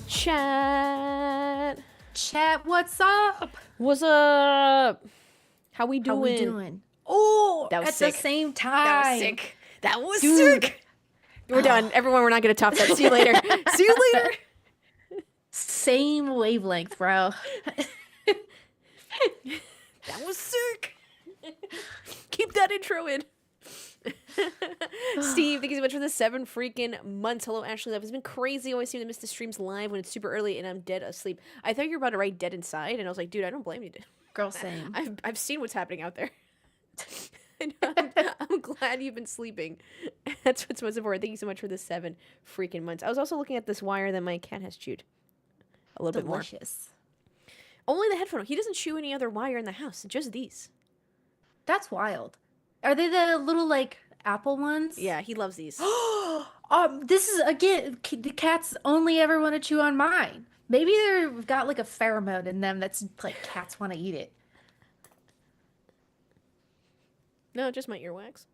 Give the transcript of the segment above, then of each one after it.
Chat. Chat, what's up? What's up? How we doing? Oh, That was at sick. the same time. That was sick. That was Dude. sick. We're done. Everyone, we're not going to top that. See you later. See you later. Same wavelength, bro. That was sick. Keep that intro in. Steve, thank you so much for the 7 freaking months. Hello, Ashley. It's been crazy. I always seem to miss the streams live when it's super early and I'm dead asleep. I thought you were about to write dead inside, and I was like, dude, I don't blame you, dude. Girl, same. I've seen what's happening out there. And I'm glad you've been sleeping. That's what's most important. Thank you so much for the 7 freaking months. I was also looking at this wire that my cat has chewed a little Delicious. bit more. Only the headphone. He doesn't chew any other wire in the house. Just these. That's wild. Are they the little, like, apple ones? Yeah, he loves these. This is, again, the cats only ever want to chew on mine. Maybe they've got, like, a pheromone in them that's, like, cats want to eat it. No, just my earwax.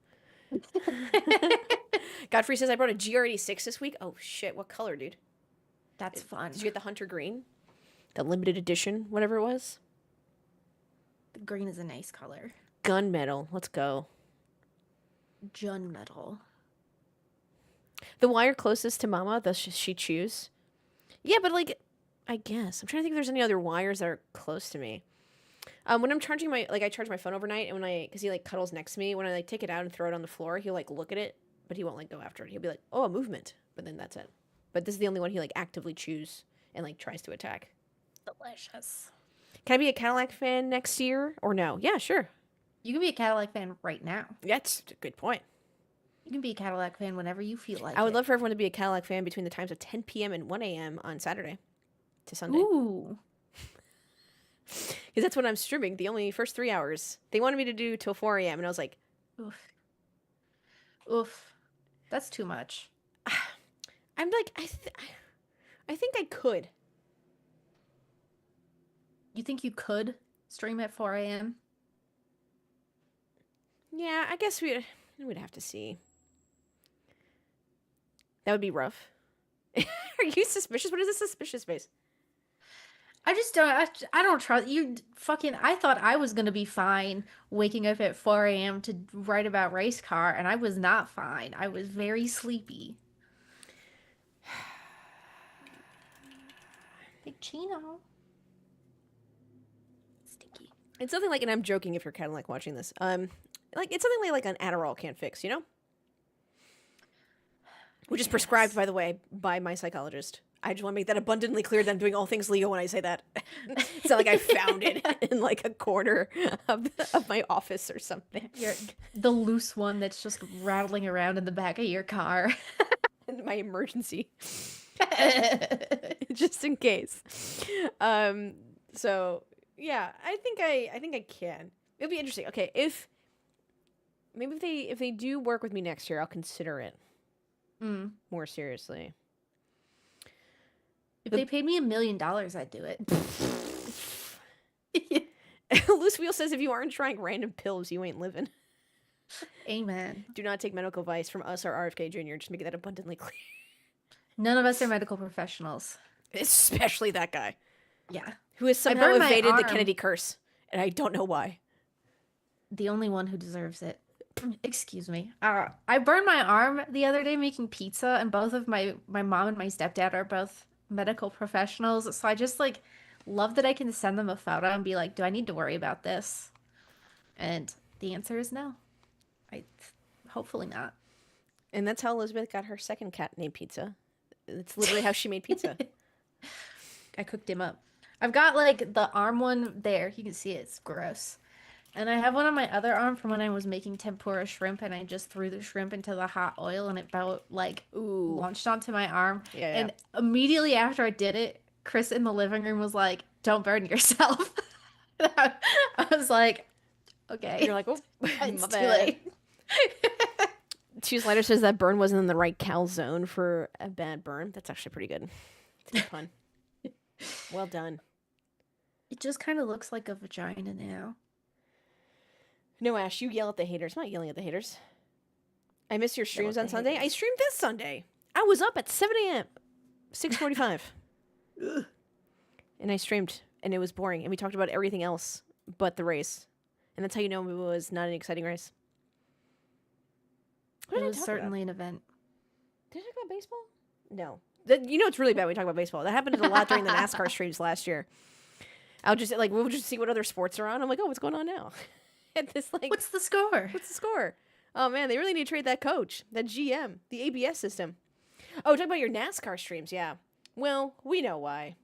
Godfrey says, I brought a GR86 this week. Oh, shit. What color, dude? That's fun. Did you get the Hunter Green? The limited edition, whatever it was? The green is a nice color. Gunmetal. Let's go. Gunmetal. The wire closest to Mama, does she choose? Yeah, but, like, I guess. I'm trying to think if there's any other wires that are close to me. When I'm charging I charge my phone overnight, and because he, like, cuddles next to me, when I, like, take it out and throw it on the floor, he'll, like, look at it, but he won't, like, go after it. He'll be like, oh, a movement. But then that's it. But this is the only one he, like, actively chews and, like, tries to attack. Delicious. Can I be a Cadillac fan next year, or no? Yeah, sure. You can be a Cadillac fan right now. That's a good point. You can be a Cadillac fan whenever you feel like it. I would love for everyone to be a Cadillac fan between the times of 10 p.m. and 1 a.m. on Saturday to Sunday. Ooh. Because that's when I'm streaming, the only first 3 hours. They wanted me to do till 4 a.m., and I was like, Oof. Oof. That's too much. I'm like, I think I could. You think you could stream at 4 a.m.? Yeah, I guess we'd have to see. That would be rough. Are you suspicious? What is a suspicious face? I just don't. I don't trust you. Fucking. I thought I was gonna be fine waking up at 4 a.m. to write about race car, and I was not fine. I was very sleepy. Big Chino. Stinky. It's something like, and I'm joking if you're kind of like watching this. Like it's something like an Adderall can't fix, you know? Which is prescribed, by the way, by my psychologist. I just want to make that abundantly clear that I'm doing all things legal when I say that. It's not like I found it in like a corner of my office or something. You're the loose one that's just rattling around in the back of your car. My emergency. Just in case. So yeah, I think I can. It'll be interesting. Okay, if they do work with me next year, I'll consider it more seriously. If they paid me $1 million, I'd do it. Loose Wheel says if you aren't trying random pills, you ain't living. Amen. Do not take medical advice from us or RFK Jr. Just making that abundantly clear. None of us are medical professionals. Especially that guy. Yeah. Who has somehow burned my evaded the arm. Kennedy curse. And I don't know why. The only one who deserves it. Excuse me. I burned my arm the other day making pizza, and both of my mom and my stepdad are both medical professionals. So I just like love that I can send them a photo and be like, do I need to worry about this? And the answer is no. Hopefully not. And that's how Elizabeth got her second cat named Pizza. It's literally how she made pizza. I cooked him up. I've got like the arm one there. You can see it. It's gross. And I have one on my other arm from when I was making tempura shrimp, and I just threw the shrimp into the hot oil, and it about like launched onto my arm. Yeah. And immediately after I did it, Chris in the living room was like, "Don't burn yourself." I was like, "Okay." You're like, "Oh, it's my too bad." late. Choose Lighter says that burn wasn't in the right calzone for a bad burn. That's actually pretty good. It's a good pun. Well done. It just kind of looks like a vagina now. No, Ash, you yell at the haters. I'm not yelling at the haters. I missed your streams on Sunday. I streamed this Sunday. I was up at 7 a.m. 6:45. And I streamed, and it was boring. And we talked about everything else but the race. And that's how you know it was not an exciting race. What It did I was talk certainly an event. Did I talk about baseball? No. You know it's really bad when we talk about baseball. That happened a lot during the NASCAR streams last year. I'll just, like, we'll just see what other sports are on. I'm like, oh, what's going on now? And this, like, What's the score? what's the score? Oh, man, they really need to trade that coach, that GM, the ABS system. Oh, talk about your NASCAR streams, yeah. Well, we know why.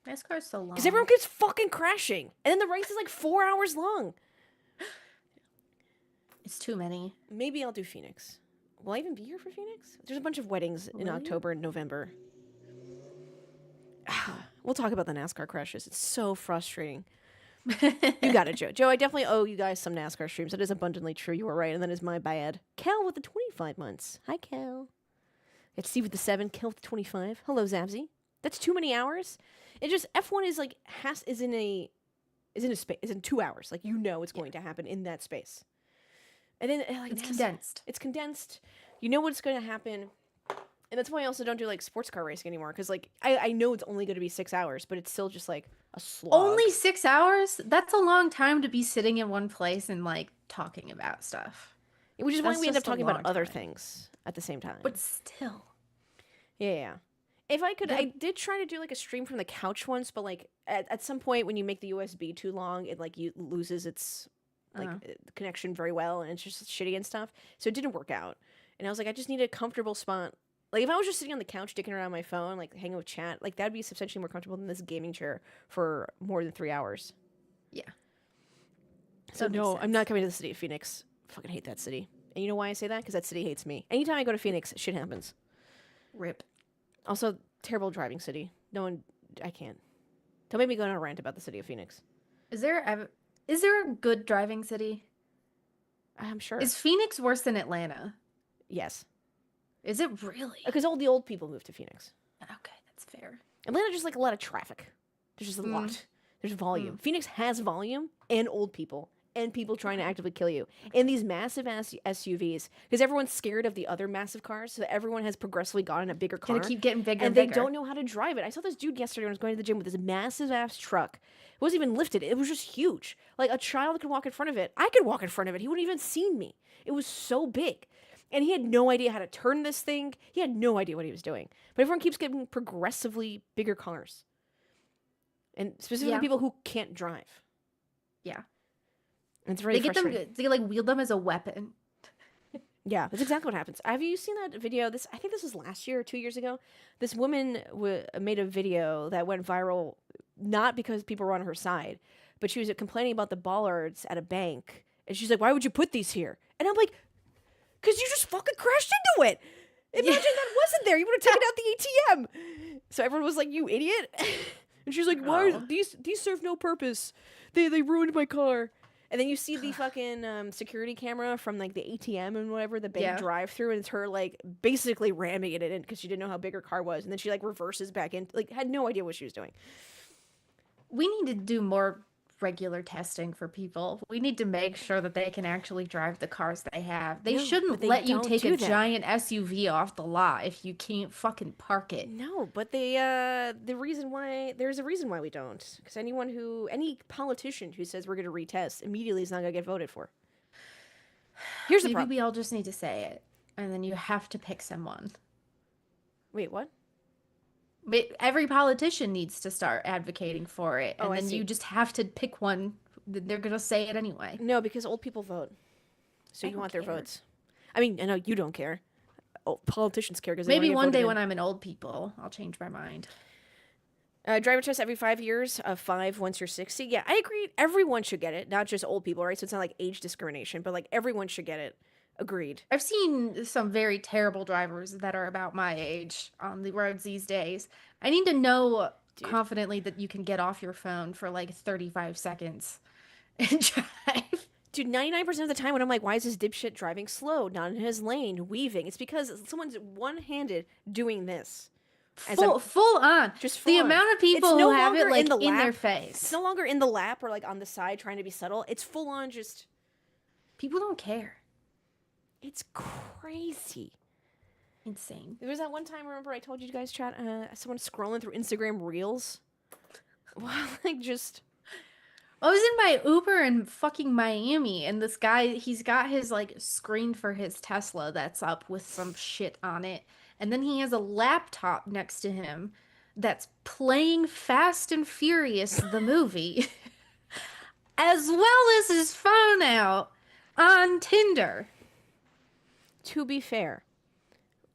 NASCAR's so long. Because everyone keeps fucking crashing. And then the race is like 4 hours long. It's too many. Maybe I'll do Phoenix. Will I even be here for Phoenix? There's a bunch of weddings in October and November. We'll talk about the NASCAR crashes. It's so frustrating. You got it, Joe. Joe, I definitely owe you guys some NASCAR streams. That is abundantly true. You were right, and that is my bad. Cal with the 25 months. Hi, Cal. It's Steve with the 7. Cal with the 25. Hello, Zabsy. That's too many hours. It just F1 is like is in 2 hours. Like, you know it's going to happen in that space. And then like it's condensed. It's condensed. You know what's going to happen. And that's why I also don't do like sports car racing anymore, because like I know it's only going to be 6 hours, but it's still just like a slog. Only 6 hours? That's a long time to be sitting in one place and like talking about stuff. Which is why we end up talking about other things at the same time. But still. Yeah. If I could, I did try to do like a stream from the couch once, but like at some point when you make the USB too long, it like loses its like connection very well, and it's just shitty and stuff. So it didn't work out. And I was like, I just need a comfortable spot. Like if I was just sitting on the couch, dicking around my phone, like hanging with chat, like that'd be substantially more comfortable than this gaming chair for more than 3 hours. Yeah. So no, I'm not coming to the city of Phoenix. I fucking hate that city. And you know why I say that? Because that city hates me. Anytime I go to Phoenix, shit happens. Rip. Also, terrible driving city. I can't. Don't make me go on a rant about the city of Phoenix. Is there a good driving city? I'm sure. Is Phoenix worse than Atlanta? Yes. Is it really? Because all the old people move to Phoenix. Okay, that's fair. Atlanta just like a lot of traffic. There's just a lot. There's volume. Phoenix has volume and old people and people trying to actively kill you. And these massive SUVs, because everyone's scared of the other massive cars, so that everyone has progressively gotten a bigger car. Gonna keep getting bigger and they don't know how to drive it. I saw this dude yesterday when I was going to the gym with this massive ass truck. It wasn't even lifted. It was just huge. Like a child could walk in front of it. I could walk in front of it. He wouldn't even seen me. It was so big. And he had no idea how to turn this thing. He had no idea what he was doing. But everyone keeps getting progressively bigger cars. And specifically people who can't drive. Yeah. And it's very frustrating. They like wield them as a weapon. Yeah, that's exactly what happens. Have you seen that video? I think this was last year or 2 years ago. This woman made a video that went viral, not because people were on her side, but she was complaining about the bollards at a bank. And she's like, why would you put these here? And I'm like, because you just fucking crashed into it. Imagine that wasn't there. You would have taken out the ATM. So everyone was like, you idiot. And she's like, why? These serve no purpose. They ruined my car. And then you see the fucking security camera from like the ATM and whatever, the bank drive-through, and it's her like basically ramming it in because she didn't know how big her car was. And then she like reverses back in, like had no idea what she was doing. We need to do more regular testing for people. We need to make sure that they can actually drive the cars they have. They shouldn't let you take a giant SUV off the lot if you can't fucking park it. No, but there's a reason why we don't. Because any politician who says we're going to retest immediately is not going to get voted for. Here's the problem. Maybe we all just need to say it, and then you have to pick someone. Wait, what? Every politician needs to start advocating for it, and then you just have to pick one. They're gonna say it anyway. No, because old people vote, so you want their votes. I mean, I know you don't care. Politicians care because maybe one day when I'm an old people, I'll change my mind. Driver test every 5 years, 5 once you're 60. Yeah, I agree. Everyone should get it, not just old people, right? So it's not like age discrimination, but like everyone should get it. Agreed. I've seen some very terrible drivers that are about my age on the roads these days. I need to know confidently that you can get off your phone for like 35 seconds and drive. Dude, 99% of the time when I'm like, why is this dipshit driving slow, not in his lane, weaving? It's because someone's one-handed doing this. Full on. Just full the on. amount of people who have it like in their face. It's no longer in the lap or like on the side trying to be subtle. It's full on just... People don't care. It's crazy. Insane. There was that one time, remember I told you guys, chat, someone scrolling through Instagram Reels? Like, just... I was in my Uber in fucking Miami, and this guy, he's got his like screen for his Tesla that's up with some shit on it. And then he has a laptop next to him that's playing Fast and Furious, the movie, as well as his phone out on Tinder. To be fair,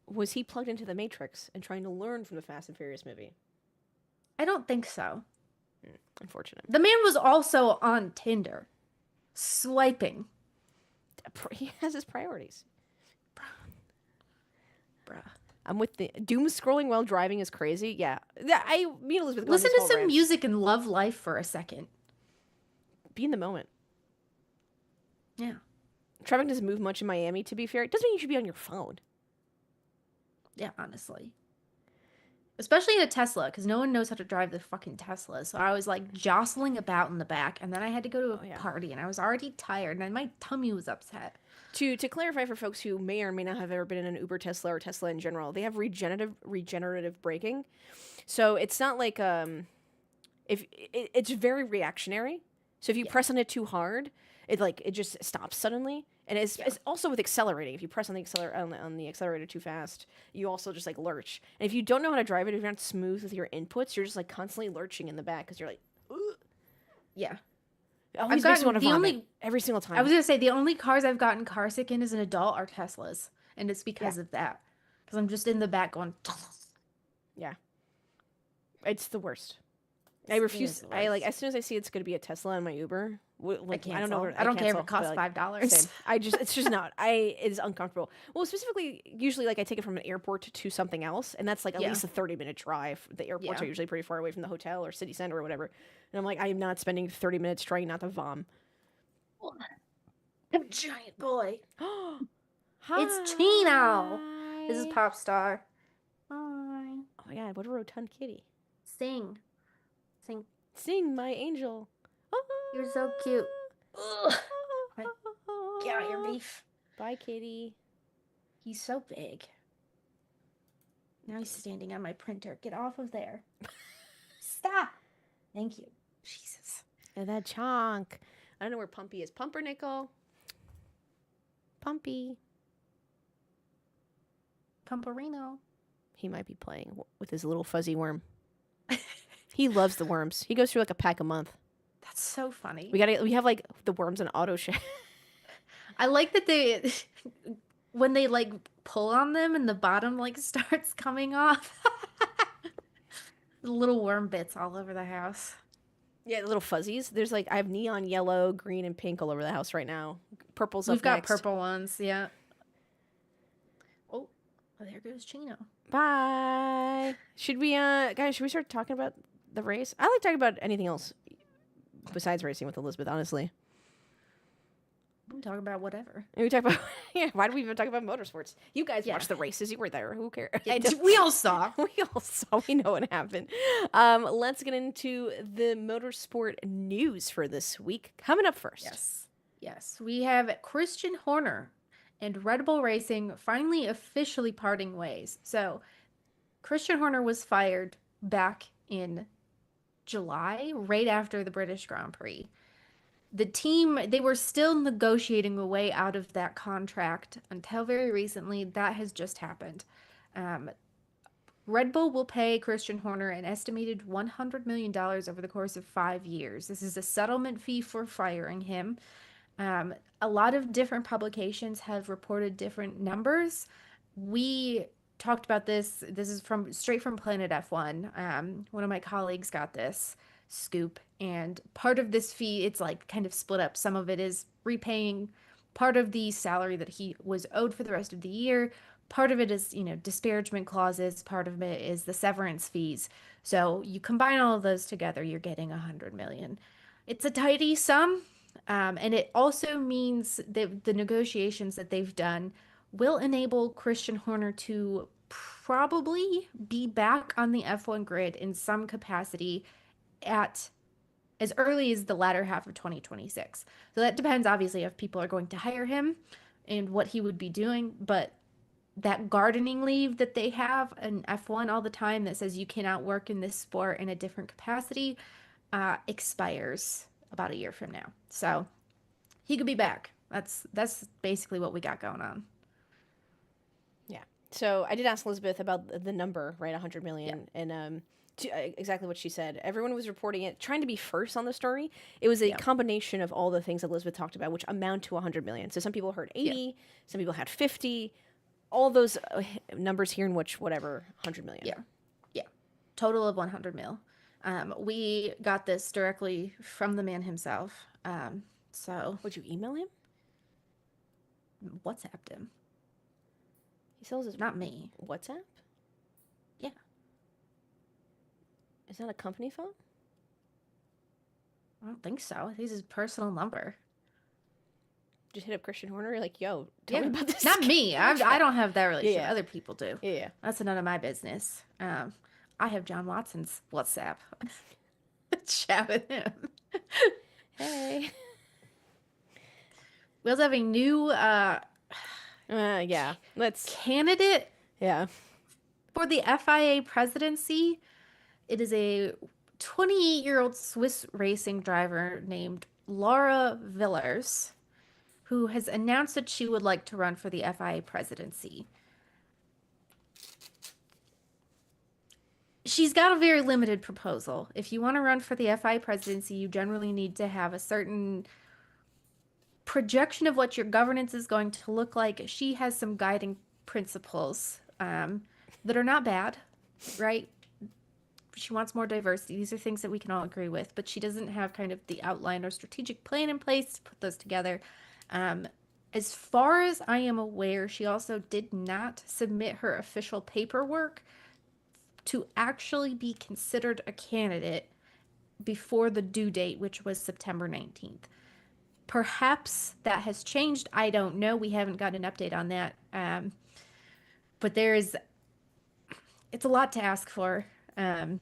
was he plugged into the Matrix and trying to learn from the Fast and Furious movie? I don't think so. Unfortunate. The man was also on Tinder, swiping. He has his priorities. Bruh. I'm with the doom scrolling while driving is crazy. Yeah, me and Elizabeth. Listen to some music and love life for a second. Be in the moment. Yeah. Traffic doesn't move much in Miami. To be fair, it doesn't mean you should be on your phone. Yeah, honestly. Especially in a Tesla, because no one knows how to drive the fucking Tesla. So I was like jostling about in the back, and then I had to go to a party, and I was already tired, and my tummy was upset. To clarify for folks who may or may not have ever been in an Uber Tesla or Tesla in general, they have regenerative braking. So it's not like it's very reactionary. So if you press on it too hard, it just stops suddenly. And it's also with accelerating. If you press on the accelerator too fast, you also just like lurch. And if you don't know how to drive it, if you're not smooth with your inputs, you're just like constantly lurching in the back because you're like, ugh. Yeah. It always makes me want to vomit every single time. I was gonna say the only cars I've gotten car sick in as an adult are Teslas, and it's because of that. Because I'm just in the back going. Yeah. It's the worst. I refuse. I like as soon as I see it's going to be a Tesla in my Uber. Like I don't know. I don't care if it costs $5. It's just not. It's uncomfortable. Well, specifically, usually like I take it from an airport to something else, and that's like at least a 30-minute drive. The airports are usually pretty far away from the hotel or city center or whatever. And I'm like, I am not spending 30 minutes trying not to vom. A giant boy. Hi. It's Chino. This is Pop Star. Hi. Oh my god, what a rotund kitty. Sing. Sing, my angel. You're so cute. Ugh. Get out your beef. Bye, kitty. He's so big. Now he's standing on my printer. Get off of there. Stop. Thank you. Jesus. And that chonk. I don't know where Pumpy is. Pumpernickel. Pumpy. Pumperino. He might be playing with his little fuzzy worm. He loves the worms. He goes through like a pack a month. That's so funny. We have like the worms on auto share. I like that they when they like pull on them and the bottom like starts coming off. The little worm bits all over the house. Yeah, the little fuzzies. There's like I have neon yellow, green, and pink all over the house right now. Purple's up We've got next. purple ones, yeah. Oh, there goes Chino. Bye. Should we start talking about the race? I like talking about anything else besides racing with Elizabeth, honestly. We can talk about whatever. And we talk about why do we even talk about motorsports? You guys watched the races. You were there. Who cares? Yeah, we all saw. We know what happened. Let's get into the motorsport news for this week. Coming up first. Yes. We have Christian Horner and Red Bull Racing finally officially parting ways. So Christian Horner was fired back in July, right after the British Grand Prix. The team, they were still negotiating a way out of that contract until very recently. That has just happened. Red Bull will pay Christian Horner an estimated $100 million over the course of 5 years. This is a settlement fee for firing him. A lot of different publications have reported different numbers. We talked about this. This is straight from Planet F1. One of my colleagues got this scoop, and part of this fee, it's like kind of split up. Some of it is repaying part of the salary that he was owed for the rest of the year. Part of it is, disparagement clauses. Part of it is the severance fees. So you combine all of those together, you're getting $100 million. It's a tidy sum. And it also means that the negotiations that they've done will enable Christian Horner to probably be back on the F1 grid in some capacity at as early as the latter half of 2026. So that depends, obviously, if people are going to hire him and what he would be doing. But that gardening leave that they have in F1 all the time that says you cannot work in this sport in a different capacity expires about a year from now. So he could be back. That's basically what we got going on. Yeah. So I did ask Elizabeth about the number, right? 100 Yeah. million. And exactly what she said. Everyone was reporting it, trying to be first on the story. It was a Yeah. combination of all the things Elizabeth talked about, which amount to 100 million. So some people heard Yeah. 80, some people had 50, all those numbers here in which, whatever, 100 million. Yeah. Yeah. Total of 100 mil. We got this directly from the man himself. So Would you email him? WhatsApped him. He sells his Not me. WhatsApp? Yeah. Is that a company phone? I don't think so. This is his personal number. Just hit up Christian Horner. You're like, yo, tell me about this. Not me. I don't have that relationship. Yeah. Other people do. Yeah. That's none of my business. I have John Watson's WhatsApp. Chat with him. Hey. We also have a new Yeah. Let's. candidate Yeah. for the FIA presidency. It is a 28-year-old Swiss racing driver named Laura Villers, who has announced that she would like to run for the FIA presidency. She's got a very limited proposal. If you want to run for the FIA presidency, you generally need to have a certain projection of what your governance is going to look like. She has some guiding principles that are not bad, right? She wants more diversity. These are things that we can all agree with, but she doesn't have kind of the outline or strategic plan in place to put those together. As far as I am aware, she also did not submit her official paperwork to actually be considered a candidate before the due date, which was September 19th. Perhaps that has changed. I don't know. We haven't got an update on that. But it's a lot to ask for. I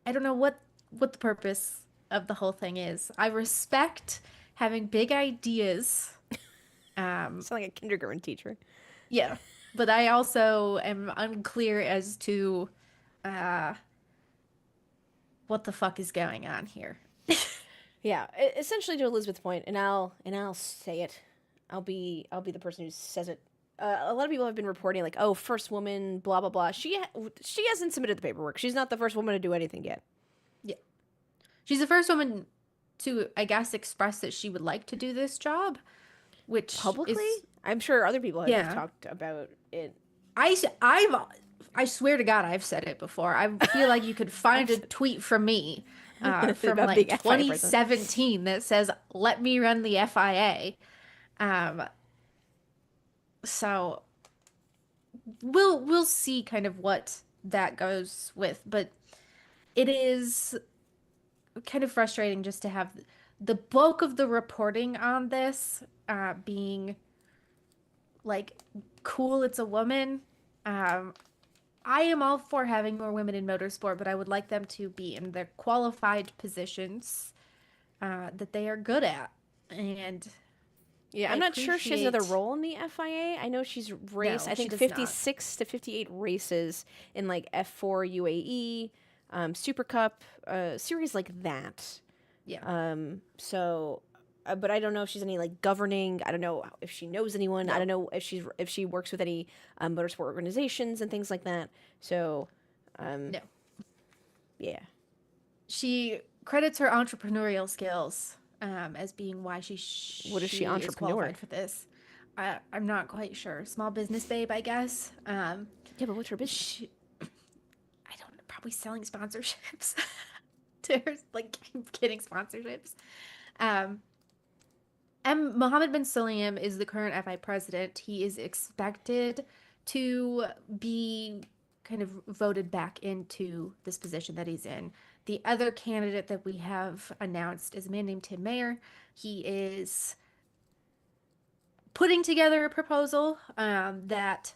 don't know what the purpose of the whole thing is. I respect having big ideas. Sound like a kindergarten teacher. Yeah, but I also am unclear as to what the fuck is going on here. Yeah, essentially to Elizabeth's point, and I'll say it. I'll be the person who says it. A lot of people have been reporting like, oh, first woman, blah blah blah. She hasn't submitted the paperwork. She's not the first woman to do anything yet. Yeah, she's the first woman to, I guess, express that she would like to do this job, which Publicly, is, I'm sure other people have Yeah. talked about it. I swear to God, I've said it before. I feel like you could find a tweet from me from About like being FIA president. 2017 that says, "Let me run the FIA." So we'll see kind of what that goes with, but it is kind of frustrating just to have the bulk of the reporting on this being like, cool, it's a woman. I am all for having more women in motorsport, but I would like them to be in their qualified positions that they are good at. And Yeah, I I'm not sure she has another appreciate- role in the FIA. I know she's raced, No, I she think does 56 to 58 races in like F4 UAE, Super Cup, series like that. yeah. So, but I don't know if she's any like governing. I don't know if she knows anyone. I No. don't know if she works with any motorsport organizations and things like that. So, No. yeah. She credits her entrepreneurial skills as being why What is she is entrepreneur? qualified for this. I'm not quite sure. Small business babe, I guess. Yeah, but what's her business? I don't know, probably selling sponsorships to her, like getting sponsorships. And Mohammed bin Sulayem is the current FI president. He is expected to be kind of voted back into this position that he's in. The other candidate that we have announced is a man named Tim Mayer. He is putting together a proposal that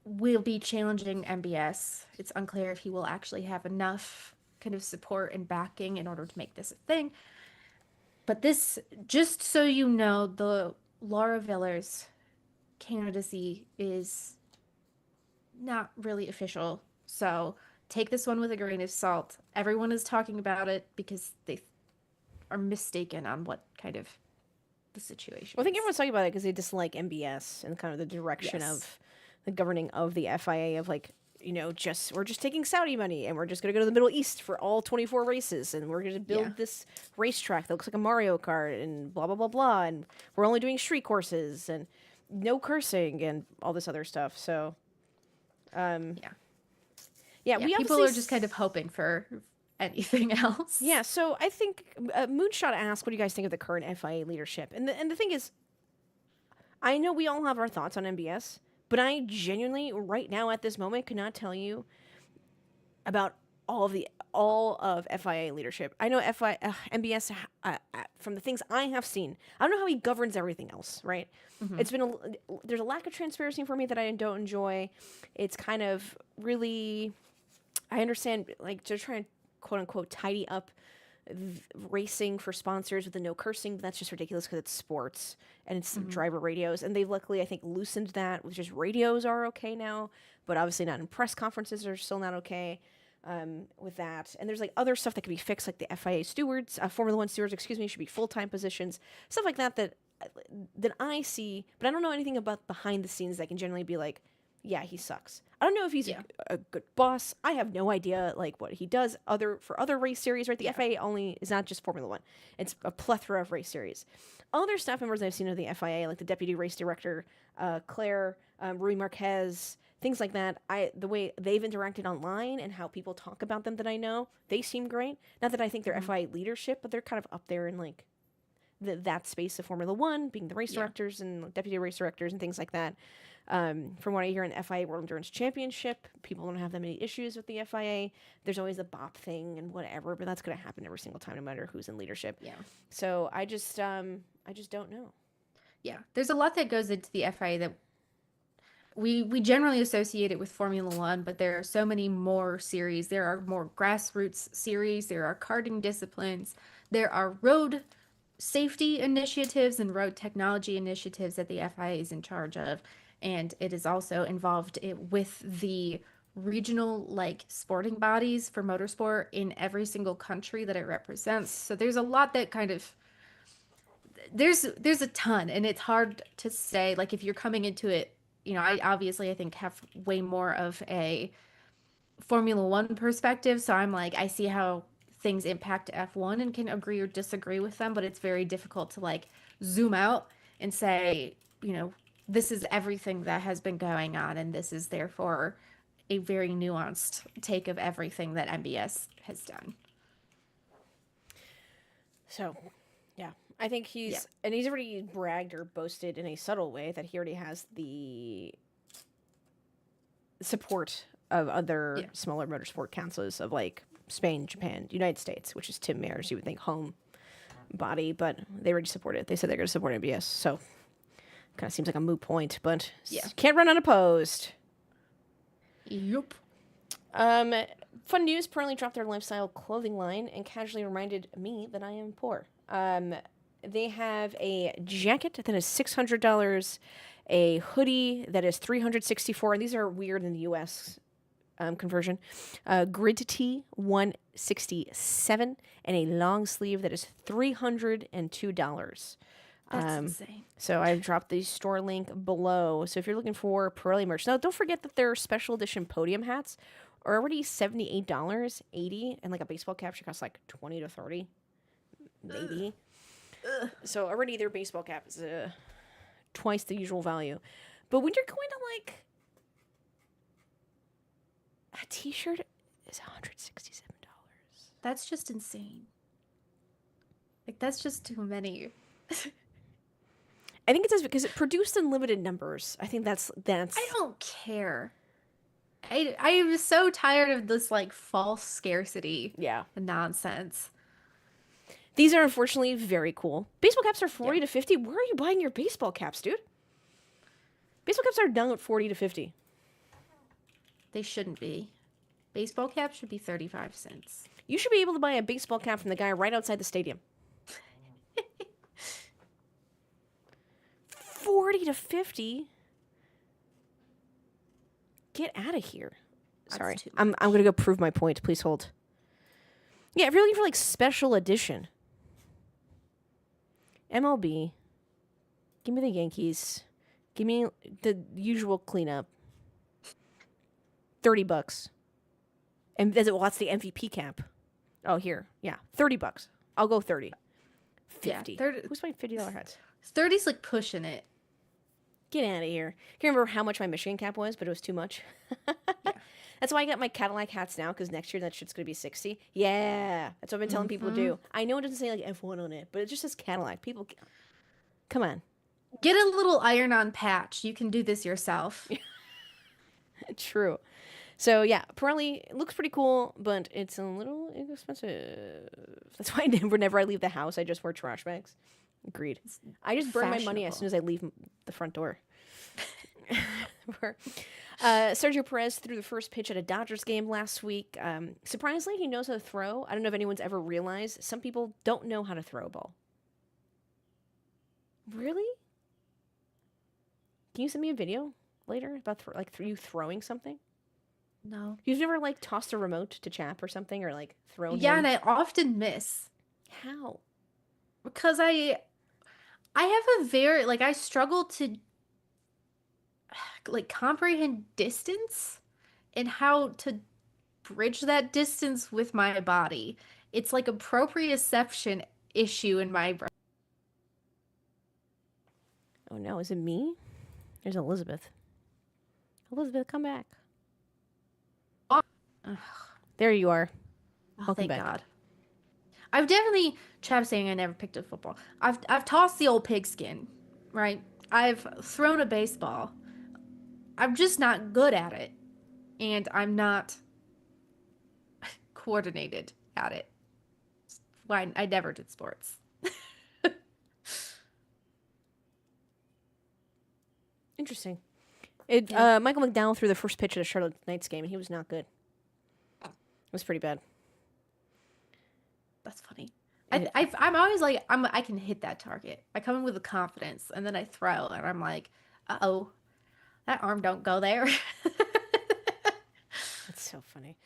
will be challenging MBS. It's unclear if he will actually have enough kind of support and backing in order to make this a thing. But this, just so you know, the Laura Villers candidacy is not really official. So take this one with a grain of salt. Everyone is talking about it because they are mistaken on what kind of the situation Well, I think is. everyone's talking about it because they dislike MBS and kind of the direction Yes. of the governing of the FIA of like, we're just taking Saudi money and we're just going to go to the Middle East for all 24 races and we're going to build Yeah. this racetrack that looks like a Mario Kart and blah, blah, blah, blah. And we're only doing street courses and no cursing and all this other stuff. So, Yeah. yeah, Yeah, we people obviously are just kind of hoping for anything else. Yeah, so I think Moonshot asked, "What do you guys think of the current FIA leadership?" And the thing is, I know we all have our thoughts on MBS, but I genuinely, right now at this moment, could not tell you about all of FIA leadership. I know MBS from the things I have seen. I don't know how he governs everything else. Right? It's been there's a lack of transparency for me that I don't enjoy. It's kind of really, I understand like they're trying to quote unquote tidy up racing for sponsors with the no cursing, but that's just ridiculous because it's sports and it's driver radios. And they've luckily, I think, loosened that with just radios are okay now, but obviously not in press conferences are still not okay with that. And there's like other stuff that could be fixed, like the FIA stewards, Formula One stewards, excuse me, should be full-time positions, stuff like that that I see, but I don't know anything about behind the scenes that can generally be like, yeah, he sucks. I don't know if he's a good boss. I have no idea like what he does for other race series, right? The FIA only is not just Formula One. It's a plethora of race series. Other staff members I've seen of the FIA, like the deputy race director, Claire, Rui Marquez, things like that. The way they've interacted online and how people talk about them that I know, they seem great. Not that I think they're FIA leadership, but they're kind of up there in like that space of Formula One, being the race directors and deputy race directors and things like that. From what I hear in the FIA World Endurance Championship, people don't have that many issues with the FIA. There's always the BOP thing and whatever, but that's going to happen every single time, no matter who's in leadership. Yeah. So I just don't know. Yeah. There's a lot that goes into the FIA that we generally associate it with Formula One, but there are so many more series. There are more grassroots series. There are karting disciplines. There are road safety initiatives and road technology initiatives that the FIA is in charge of. And it is also involved with the regional like sporting bodies for motorsport in every single country that it represents. So there's a lot that kind of there's a ton, and it's hard to say like if you're coming into it, I think have way more of a Formula One perspective. So I'm like, I see how things impact F1 and can agree or disagree with them, but it's very difficult to like zoom out and say, this is everything that has been going on, and this is therefore a very nuanced take of everything that MBS has done. So, yeah, I think he's already bragged or boasted in a subtle way that he already has the support of other smaller motorsport councils of like Spain, Japan, United States, which is Tim Mayer's, you would think, home body, but they already support it. They said they're going to support MBS, so kind of seems like a moot point, but can't run unopposed. Yep. Fun News permanently dropped their lifestyle clothing line and casually reminded me that I am poor. They have a jacket that is $600, a hoodie that is $364, and these are weird in the U.S. Conversion. Grid tee $167, and a long sleeve that is $302. That's insane. So I've dropped the store link below. So if you're looking for Pirelli merch, now don't forget that their special edition podium hats are already $78, $80, and like a baseball cap should cost like $20 to $30, maybe. So already their baseball cap is twice the usual value. But when you're going to like a t-shirt is $167. That's just insane. Like that's just too many. I think it does because it produced in limited numbers. I think that's. I don't care. I am so tired of this like false scarcity. Nonsense. These are unfortunately very cool. Baseball caps are 40 to 50. Where are you buying your baseball caps, dude? Baseball caps are down at 40 to 50. They shouldn't be. Baseball caps should be 35 cents. You should be able to buy a baseball cap from the guy right outside the stadium. 40 to 50? Get out of here. That's Sorry. too I'm much. going to go prove my point. Please hold. Yeah, if you're looking for like special edition. MLB. Give me the Yankees. Give me the usual cleanup. $30. And that's the MVP cap. Oh, here. Yeah, $30. I'll go 30. 50. Yeah, 30. Who's buying $50 hats? 30's like pushing it. Get out of here. I can't remember how much my Michigan cap was, but it was too much. Yeah. That's why I got my Cadillac hats now, because next year that shit's going to be 60. Yeah. That's what I've been telling people to do. I know it doesn't say like F1 on it, but it just says Cadillac. People, come on. Get a little iron-on patch. You can do this yourself. True. So yeah, Pirelli looks pretty cool, but it's a little expensive. That's why whenever I leave the house, I just wear trash bags. Agreed. I just burn my money as soon as I leave the front door. Sergio Perez threw the first pitch at a Dodgers game last week. Surprisingly, he knows how to throw. I don't know if anyone's ever realized some people don't know how to throw a ball. Really? Can you send me a video later about you throwing something? No. You've never like tossed a remote to Chap or something, or like thrown Yeah, him? and I often miss. How? Because I have a very I struggle to like comprehend distance and how to bridge that distance with my body. It's like a proprioception issue in my brain. Oh no, is it me? There's Elizabeth. Elizabeth, come back. Ugh. There you are. Oh, Welcome thank back. God. I've definitely, Chap saying I never picked up football. I've tossed the old pigskin, right? I've thrown a baseball. I'm just not good at it. And I'm not coordinated at it. Why I never did sports. Interesting. Michael McDowell threw the first pitch at a Charlotte Knights game, and he was not good. It was pretty bad. That's funny. I'm always like I can hit that target. I come in with a confidence, and then I throw, and I'm like, uh-oh, that arm don't go there. That's so funny.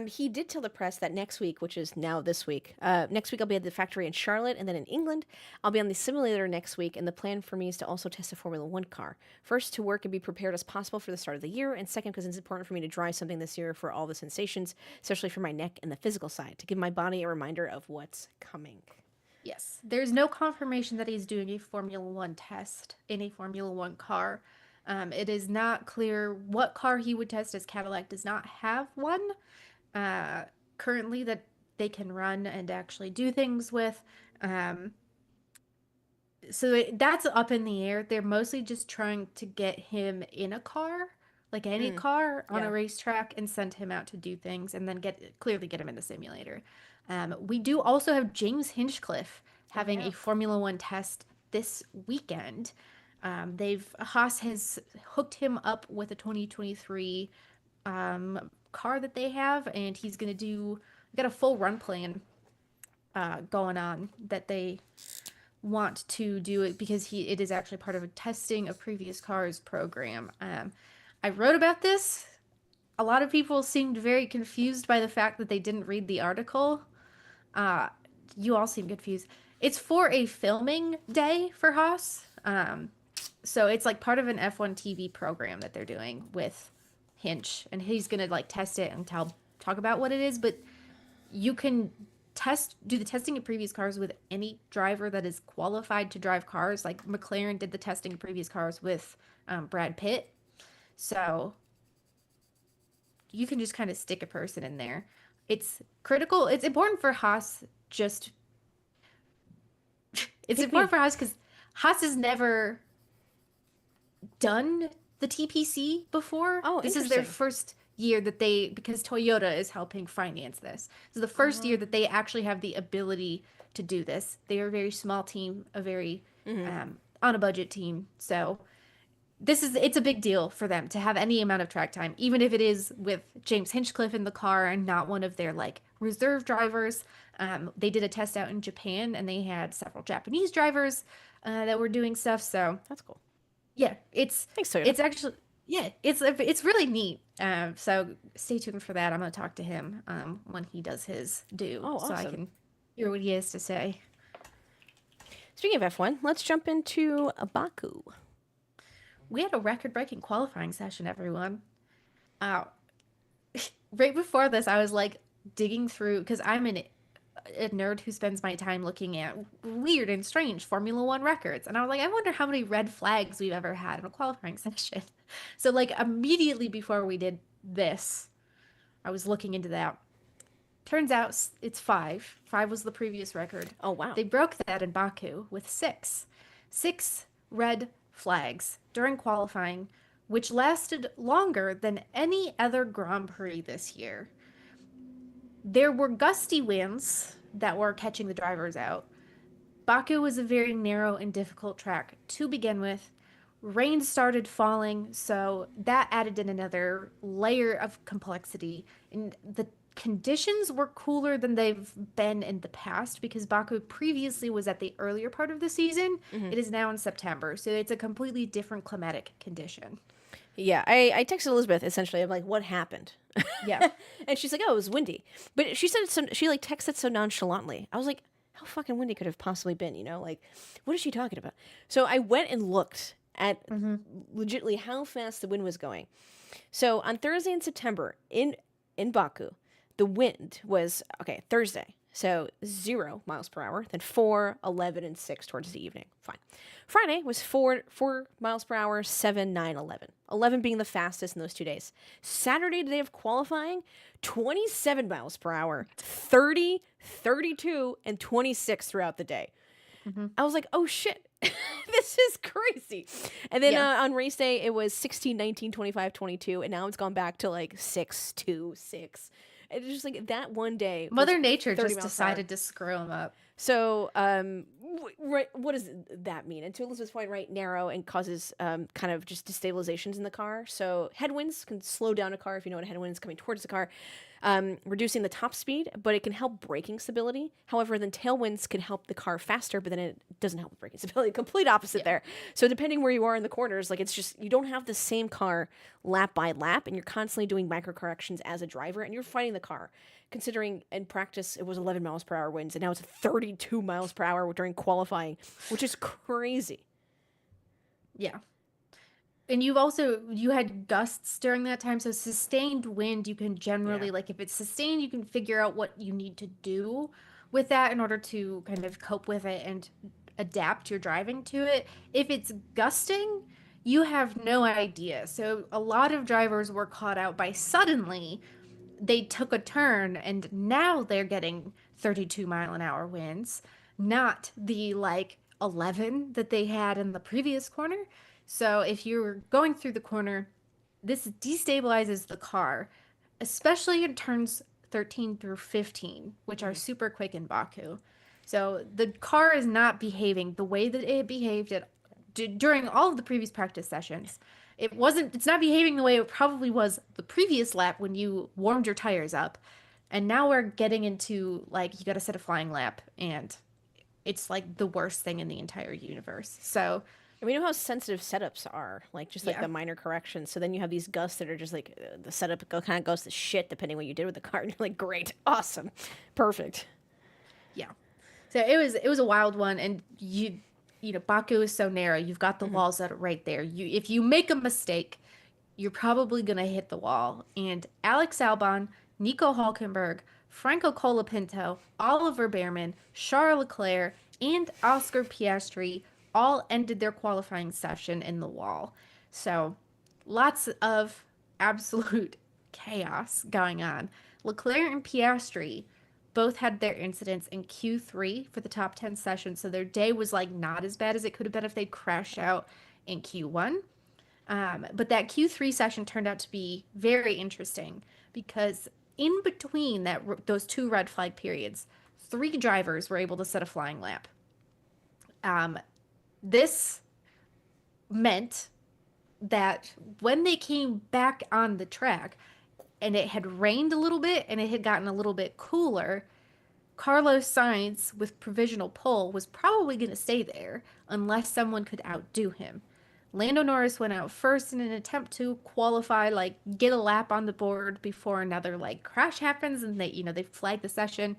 He did tell the press that next week, which is now this week, next week I'll be at the factory in Charlotte and then in England. I'll be on the simulator next week, and the plan for me is to also test a Formula One car. First, to work and be prepared as possible for the start of the year, and second, because it's important for me to drive something this year for all the sensations, especially for my neck and the physical side, to give my body a reminder of what's coming. Yes, there's no confirmation that he's doing a Formula One test in a Formula One car. It is not clear what car he would test, as Cadillac does not have one currently that they can run and actually do things with. So that's up in the air. They're mostly just trying to get him in a car, like any car, on Yeah. a racetrack, and send him out to do things, and then clearly get him in the simulator. We do also have James Hinchcliffe having a Formula One test this weekend. Haas has hooked him up with a 2023 car that they have, and he's gonna got a full run plan going on that they want to do it because it is actually part of a testing of previous cars program. I wrote about this. A lot of people seemed very confused by the fact that they didn't read the article. You all seem confused. It's for a filming day for Haas. So it's like part of an F1 TV program that they're doing with Hinch, and he's gonna like test it and talk about what it is. But you can do the testing of previous cars with any driver that is qualified to drive cars. Like McLaren did the testing of previous cars with Brad Pitt. So you can just kind of stick a person in there. It's critical. It's important for Haas just. It's important for Haas because Haas has never done the TPC before. Oh, this is their interesting. first year that because Toyota is helping finance this. This is the first year that they actually have the ability to do this. They are a very small team, a very on a budget team. So it's a big deal for them to have any amount of track time, even if it is with James Hinchcliffe in the car and not one of their like reserve drivers. They did a test out in Japan, and they had several Japanese drivers that were doing stuff. So That's cool. yeah, Thanks, Toyota. it's actually Yeah, it's really neat. So stay tuned for that. I'm gonna talk to him when he does his due, Oh, so I awesome. can hear what he has to say. Speaking of F1, let's jump into Baku. We had a record-breaking qualifying session, everyone. Uh, right before this, I was like digging through because a nerd who spends my time looking at weird and strange Formula One records. And I was like, I wonder how many red flags we've ever had in a qualifying session. So, like, immediately before we did this, I was looking into that. Turns out it's five. Five was the previous record. Oh, wow. They broke that in Baku with six. Six red flags during qualifying, which lasted longer than any other Grand Prix this year. There were gusty winds that were catching the drivers out. Baku was a very narrow and difficult track to begin with. Rain started falling, so that added in another layer of complexity. And the conditions were cooler than they've been in the past because Baku previously was at the earlier part of the season. Hmm. It is now in September, so it's a completely different climatic condition. Yeah, I texted Elizabeth essentially. I'm like, what happened? Yeah. And she's like, oh, it was windy. But she said it so, she like texted so nonchalantly. I was like, how fucking windy could it have possibly been? You know, like, what is she talking about? So I went and looked at Hmm. legitimately how fast the wind was going. So on Thursday in September in Baku, the wind was okay. Thursday, so 0 miles per hour, then 4, 11, and 6 towards the evening. Fine. Friday was 4 miles per hour, 7, 9, 11. 11 being the fastest in those 2 days. Saturday, the day of qualifying, 27 miles per hour, 30, 32, and 26 throughout the day. Hmm. I was like, oh shit, this is crazy. And then Yeah. on race day, it was 16, 19, 25, 22. And now it's gone back to like 6, 2, 6. It's just like that one day was Mother Nature 30 just miles per hour. decided to screw him up. So, right, what does that mean? And to Elizabeth's point, right, narrow and causes kind of just destabilizations in the car. So headwinds can slow down a car if you know what a headwind is coming towards the car, reducing the top speed, but it can help braking stability. However, then tailwinds can help the car faster, but then it doesn't help with braking stability. Complete opposite Yeah. there. So depending where you are in the corners, like it's just you don't have the same car lap by lap, and you're constantly doing micro corrections as a driver, and you're fighting the car. Considering in practice it was 11 miles per hour winds, and now it's 32 miles per hour during qualifying, which is crazy. Yeah. And you had gusts during that time, so sustained wind you can Yeah. generally like if it's sustained you can figure out what you need to do with that in order to kind of cope with it and adapt your driving to it. If it's gusting, you have no idea. So a lot of drivers were caught out by suddenly they took a turn and now they're getting 32-mile-an-hour winds, not the like 11 that they had in the previous corner. So if you're going through the corner, this destabilizes the car, especially in turns 13 through 15, which are Mhm. super quick in Baku. So the car is not behaving the way that it behaved during all of the previous practice sessions. It's not behaving the way it probably was the previous lap when you warmed your tires up. And now we're getting into like you got to set a flying lap and it's like the worst thing in the entire universe. So, And we know how sensitive setups are, like just like yeah. the minor corrections. So then you have these gusts that are just like the setup kind of goes to shit depending what you did with the car. And you're like, great, awesome, perfect. Yeah. So it was a wild one and Baku is so narrow. You've got the Hmm. walls that are right there. If you make a mistake, you're probably going to hit the wall. And Alex Albon, Nico Hulkenberg, Franco Colapinto, Oliver Behrman, Charles Leclerc, and Oscar Piastri all ended their qualifying session in the wall. So lots of absolute chaos going on. Leclerc and Piastri both had their incidents in Q3 for the top 10 sessions, so their day was like not as bad as it could have been if they'd crashed out in Q1. But that Q3 session turned out to be very interesting because in between those two red flag periods, three drivers were able to set a flying lap. Um, this meant that when they came back on the track and it had rained a little bit and it had gotten a little bit cooler, Carlos Sainz with provisional pole was probably going to stay there unless someone could outdo him. Lando Norris went out first in an attempt to qualify, like get a lap on the board before another like crash happens, and they flag the session.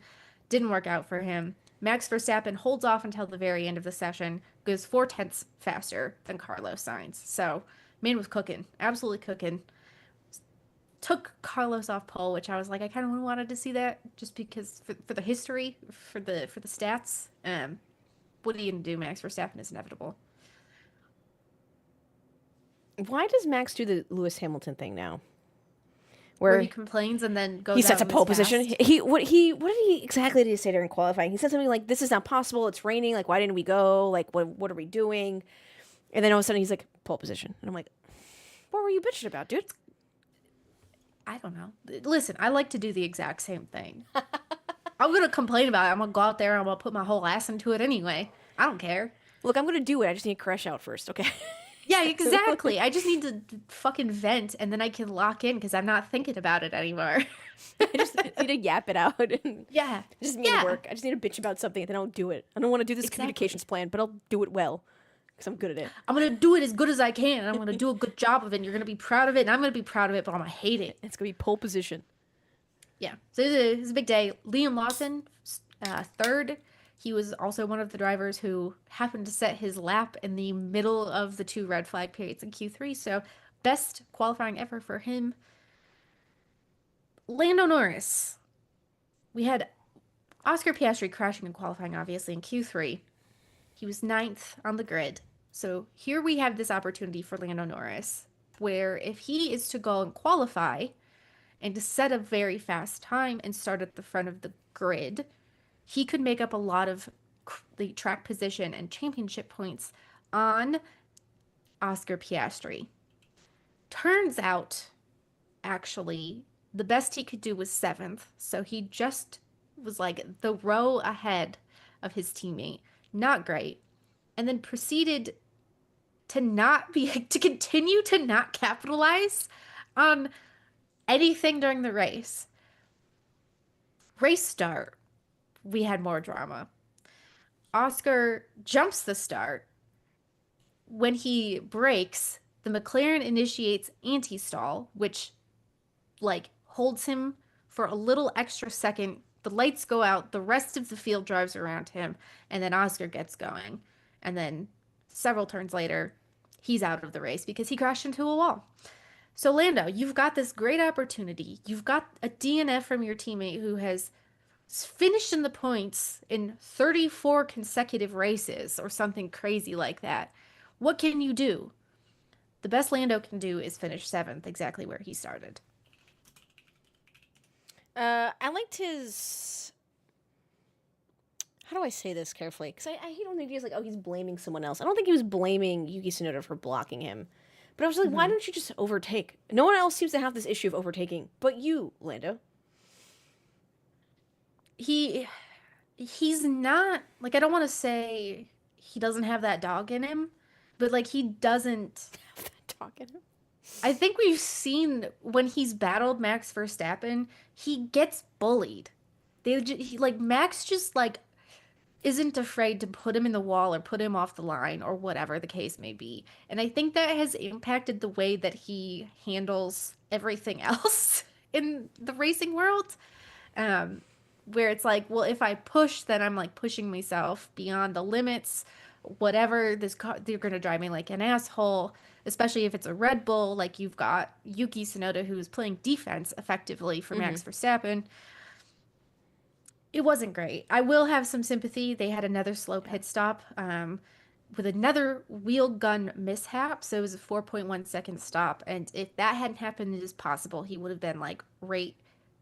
Didn't work out for him. Max Verstappen holds off until the very end of the session, goes 4/10 faster than Carlos Sainz. So man was cooking, absolutely cooking. Took Carlos off pole, which I was like, I kind of wanted to see that just because for the history, for the stats. What are you gonna do? Max Verstappen is inevitable. Why does Max do the Lewis Hamilton thing now? Where Where he complains and then he goes sets out a and is pole position. fast. What did he exactly did he say during qualifying? He said something like, "This is not possible. It's raining. Like, why didn't we go? Like, what are we doing?" And then all of a sudden he's like, "Pole position," and I'm like, "What were you bitching about, dude?" I don't know. Listen, I like to do the exact same thing. I'm gonna complain about it. I'm gonna go out there and I'm gonna put my whole ass into it anyway. I don't care. Look, I'm gonna do it. I just need to crash out first, okay? Yeah, exactly. I just need to fucking vent and then I can lock in because I'm not thinking about it anymore. I just need to yap it out and Yeah. just me to Yeah. work. I just need to bitch about something and then I'll do it. I don't want to do this Exactly. communications plan, but I'll do it well because I'm good at it. I'm gonna do it as good as I can and I'm gonna do a good job of it. And you're gonna be proud of it and I'm gonna be proud of it, but I'm gonna hate it. It's gonna be pole position. Yeah. So it's a big day. Liam Lawson, third. He was also one of the drivers who happened to set his lap in the middle of the two red flag periods in Q3. So best qualifying ever for him. Lando Norris. We had Oscar Piastri crashing in qualifying, obviously, in Q3. He was ninth on the grid. So here we have this opportunity for Lando Norris, where if he is to go and qualify and to set a very fast time and start at the front of the grid, he could make up a lot of the track position and championship points on Oscar Piastri. Turns out, actually, the best he could do was seventh. So he just was like the row ahead of his teammate. Not great. And then proceeded to to continue to not capitalize on anything during the race. Race start, we had more drama. Oscar jumps the start. When he brakes, the McLaren initiates anti-stall, which like holds him for a little extra second. The lights go out, the rest of the field drives around him, and then Oscar gets going. And then several turns later, he's out of the race because he crashed into a wall. So Lando, you've got this great opportunity. You've got a DNF from your teammate who has finished in the points in 34 consecutive races or something crazy like that. What can you do? The best Lando can do is finish seventh, exactly where he started. I liked his. How do I say this carefully? Because I don't think he was like, oh, he's blaming someone else. I don't think he was blaming Yuki Tsunoda for blocking him. But I was like, why don't you just overtake? No one else seems to have this issue of overtaking, but you, Lando. He's not like, I don't want to say he doesn't have that dog in him, but like he doesn't. Have that dog in him. I think we've seen when he's battled Max Verstappen, he gets bullied. Max just like isn't afraid to put him in the wall or put him off the line or whatever the case may be. And I think that has impacted the way that he handles everything else in the racing world. Where it's like, well, if I push, then I'm like pushing myself beyond the limits. Whatever, this car, they're gonna drive me like an asshole, especially if it's a Red Bull. Like you've got Yuki Tsunoda who is playing defense effectively for Max Verstappen. It wasn't great. I will have some sympathy. They had another slow pit stop with another wheel gun mishap. So it was a 4.1 second stop. And if that hadn't happened, it is possible he would have been like right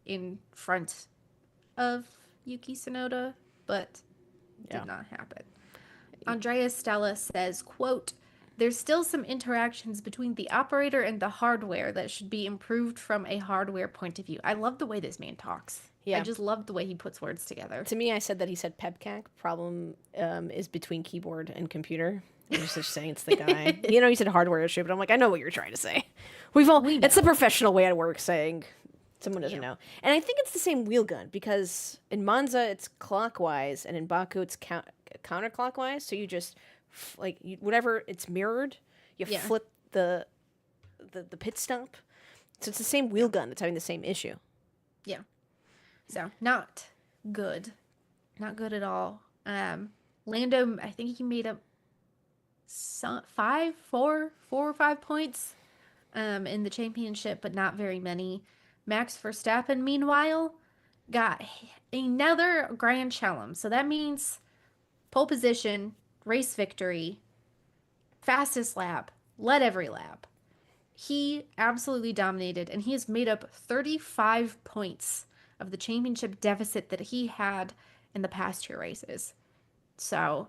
in front of Yuki Tsunoda, but did not happen. Andrea Stella says, quote, "There's still some interactions between the operator and the hardware that should be improved from a hardware point of view." I love the way this man talks. Yeah. I just love the way he puts words together. To me, I said that he said PEBCAC. Problem is between keyboard and computer. He was just saying it's the guy. You said hardware issue, but I'm like, I know what you're trying to say. It's the professional way at work saying someone doesn't know. And I think it's the same wheel gun because in Monza it's clockwise and in Baku it's counterclockwise. So you just whatever it's mirrored, You Yeah. flip the pit stop. So it's the same wheel gun that's having the same issue. Yeah. So not good. Not good at all. Lando, I think he made up four or five points in the championship, but not very many. Max Verstappen, meanwhile, got another Grand Chelem. So that means pole position, race victory, fastest lap, led every lap. He absolutely dominated, and he has made up 35 points of the championship deficit that he had in the past two races. So,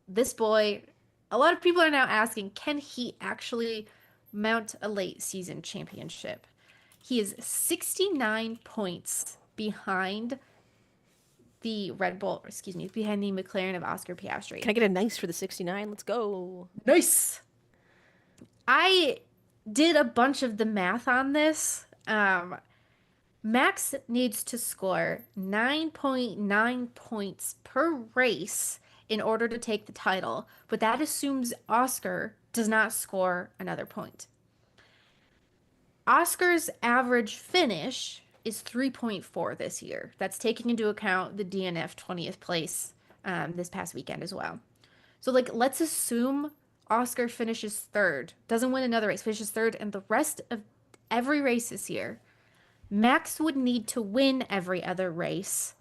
this boy, a lot of people are now asking, can he actually mount a late season championship? He is 69 points behind the behind the McLaren of Oscar Piastri. Can I get a nice for the 69? Let's go. Nice. I did a bunch of the math on this. Max needs to score 9.9 points per race in order to take the title, but that assumes Oscar does not score another point. Oscar's average finish is 3.4 this year. That's taking into account the DNF 20th place this past weekend as well. So, like, let's assume Oscar finishes third, doesn't win another race, finishes third, and the rest of every race this year, Max would need to win every other race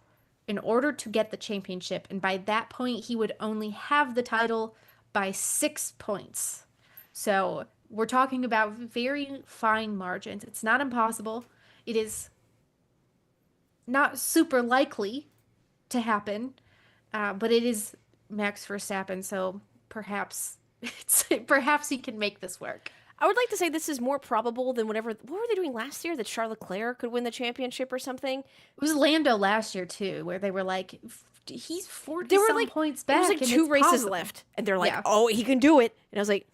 in order to get the championship. And by that point, he would only have the title by 6 points. So we're talking about very fine margins. It's not impossible. It is not super likely to happen, but it is Max Verstappen. So perhaps he can make this work. I would like to say this is more probable than what were they doing last year? That Charles Leclerc could win the championship or something? It was Lando last year too, where they were like, he's 40 There were some like points there back. was like and 2 it's races possible. left, and they're like, Yeah. "Oh, he can do it." And I was like,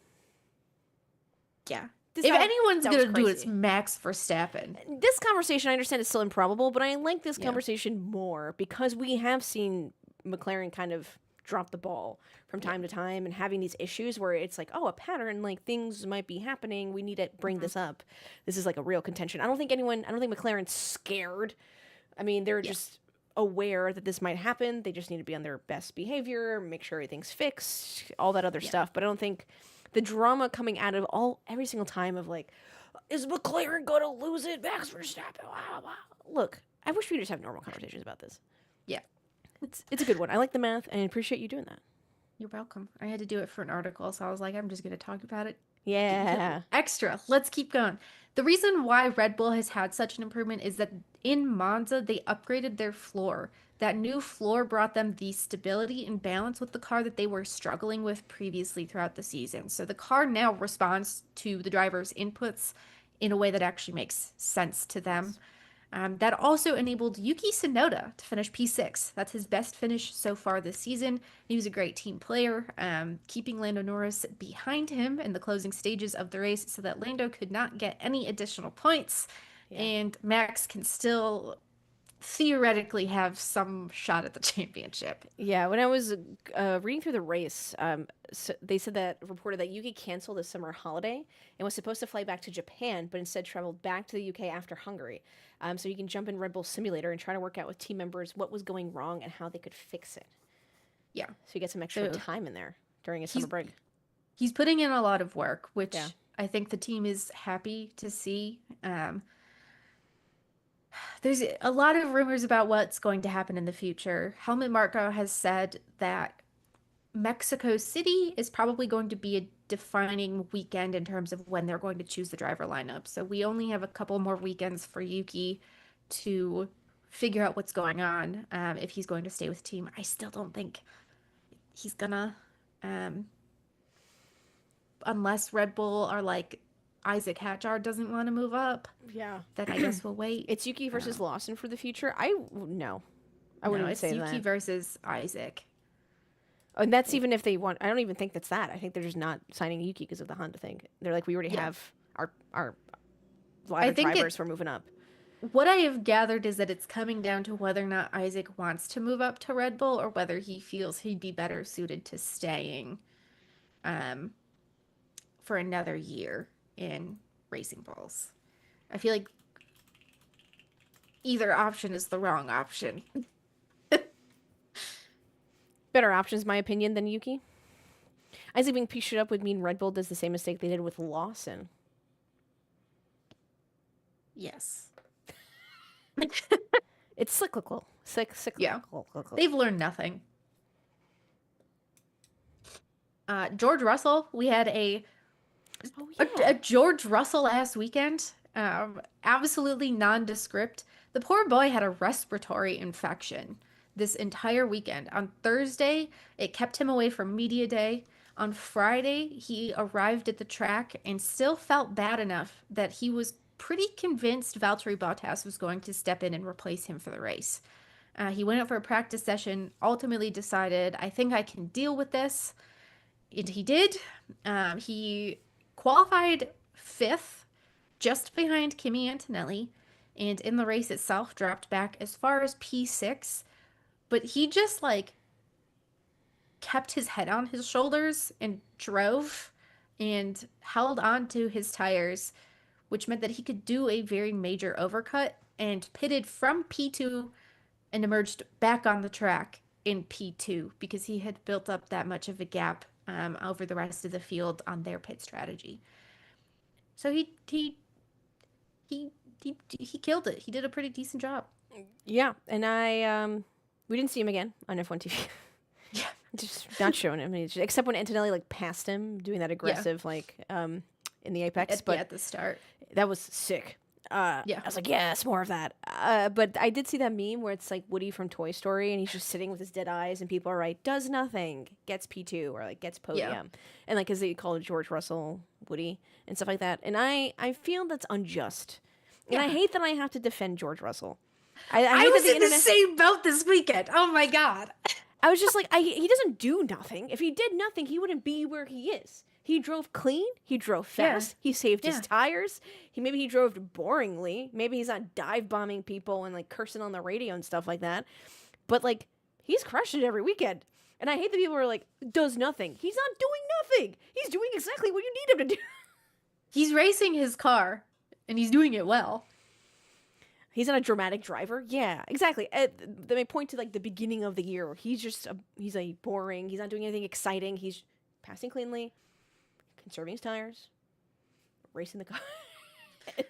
Yeah. This If sounds- anyone's sounds gonna do it, it's crazy. Max Verstappen. This conversation, I understand, is still improbable, but I like this Yeah. conversation more because we have seen McLaren kind of drop the ball from time to time and having these issues where it's like, oh, a pattern, like things might be happening. We need to bring this up. This is like a real contention. I don't think McLaren's scared. I mean, they're just aware that this might happen. They just need to be on their best behavior, make sure everything's fixed, all that other stuff. But I don't think the drama coming out of every single time of like, is McLaren going to lose it? Max Verstappen. Wow, wow. Look, I wish we could just have normal conversations about this. Yeah. It's a good one. I like the math, and I appreciate you doing that. You're welcome. I had to do it for an article, so I was like, I'm just going to talk about it. Yeah. Extra. Let's keep going. The reason why Red Bull has had such an improvement is that in Monza, they upgraded their floor. That new floor brought them the stability and balance with the car that they were struggling with previously throughout the season. So the car now responds to the driver's inputs in a way that actually makes sense to them. That also enabled Yuki Tsunoda to finish P6. That's his best finish so far this season. He was a great team player, keeping Lando Norris behind him in the closing stages of the race so that Lando could not get any additional points. Yeah. And Max can still theoretically have some shot at the championship. Yeah, when I was reading through the race, they reported that Yuki canceled his summer holiday and was supposed to fly back to Japan, but instead traveled back to the UK after Hungary. So he can jump in Red Bull Simulator and try to work out with team members what was going wrong and how they could fix it. Yeah. So he gets some extra time in there during his summer break. He's putting in a lot of work, which I think the team is happy to see. There's a lot of rumors about what's going to happen in the future. Helmut Marko has said that Mexico City is probably going to be a defining weekend in terms of when they're going to choose the driver lineup. So we only have a couple more weekends for Yuki to figure out what's going on, if he's going to stay with the team. I still don't think he's gonna, unless Red Bull are like, Isaac Hatchard doesn't want to move up. Yeah. Then I guess we'll wait. It's Yuki versus Lawson for the future. I wouldn't even say that. It's Yuki versus Isaac. And that's even if they want. I don't even think that's that. I think they're just not signing Yuki because of the Honda thing. They're like, we already have our ladder drivers. We're moving up. What I have gathered is that it's coming down to whether or not Isaac wants to move up to Red Bull or whether he feels he'd be better suited to staying for another year in Racing Bulls. I feel like either option is the wrong option. Better options, my opinion, than Yuki. I think being pieced up would mean Red Bull does the same mistake they did with Lawson. Yes. It's cyclical. Cyclical. Yeah. They've learned nothing. George Russell, we had a George Russell last weekend. Absolutely nondescript. The poor boy had a respiratory infection this entire weekend. On Thursday, it kept him away from media day. On Friday, he arrived at the track and still felt bad enough that he was pretty convinced Valtteri Bottas was going to step in and replace him for the race. He went out for a practice session, ultimately decided, I think I can deal with this. And he did. He qualified 5th, just behind Kimi Antonelli, and in the race itself dropped back as far as P6. But he just like kept his head on his shoulders and drove and held on to his tires, which meant that he could do a very major overcut and pitted from P2 and emerged back on the track in P2 because he had built up that much of a gap over the rest of the field on their pit strategy. So he killed it. He did a pretty decent job. Yeah, and we didn't see him again on F1 TV. Yeah, just not showing him, except when Antonelli like passed him, doing that aggressive in the apex. But at the start, that was sick. I was like, yes, more of that. But I did see that meme where it's like Woody from Toy Story, and he's just sitting with his dead eyes, and people are like, does nothing, gets P2 or like gets podium, and like as they call it, George Russell Woody and stuff like that. And I feel that's unjust, and I hate that I have to defend George Russell. I was in the same boat this weekend. Oh my god. I was just like, he doesn't do nothing. If he did nothing, he wouldn't be where he is. He drove clean. He drove fast. He saved his tires. Maybe he drove boringly. Maybe he's not dive bombing people and like cursing on the radio and stuff like that. But like, he's crushed it every weekend. And I hate that people are like, does nothing. He's not doing nothing. He's doing exactly what you need him to do. He's racing his car, and he's doing it well. He's not a dramatic driver. Yeah, exactly. They point to like the beginning of the year where he's a boring. He's not doing anything exciting. He's passing cleanly, conserving his tires, racing the car.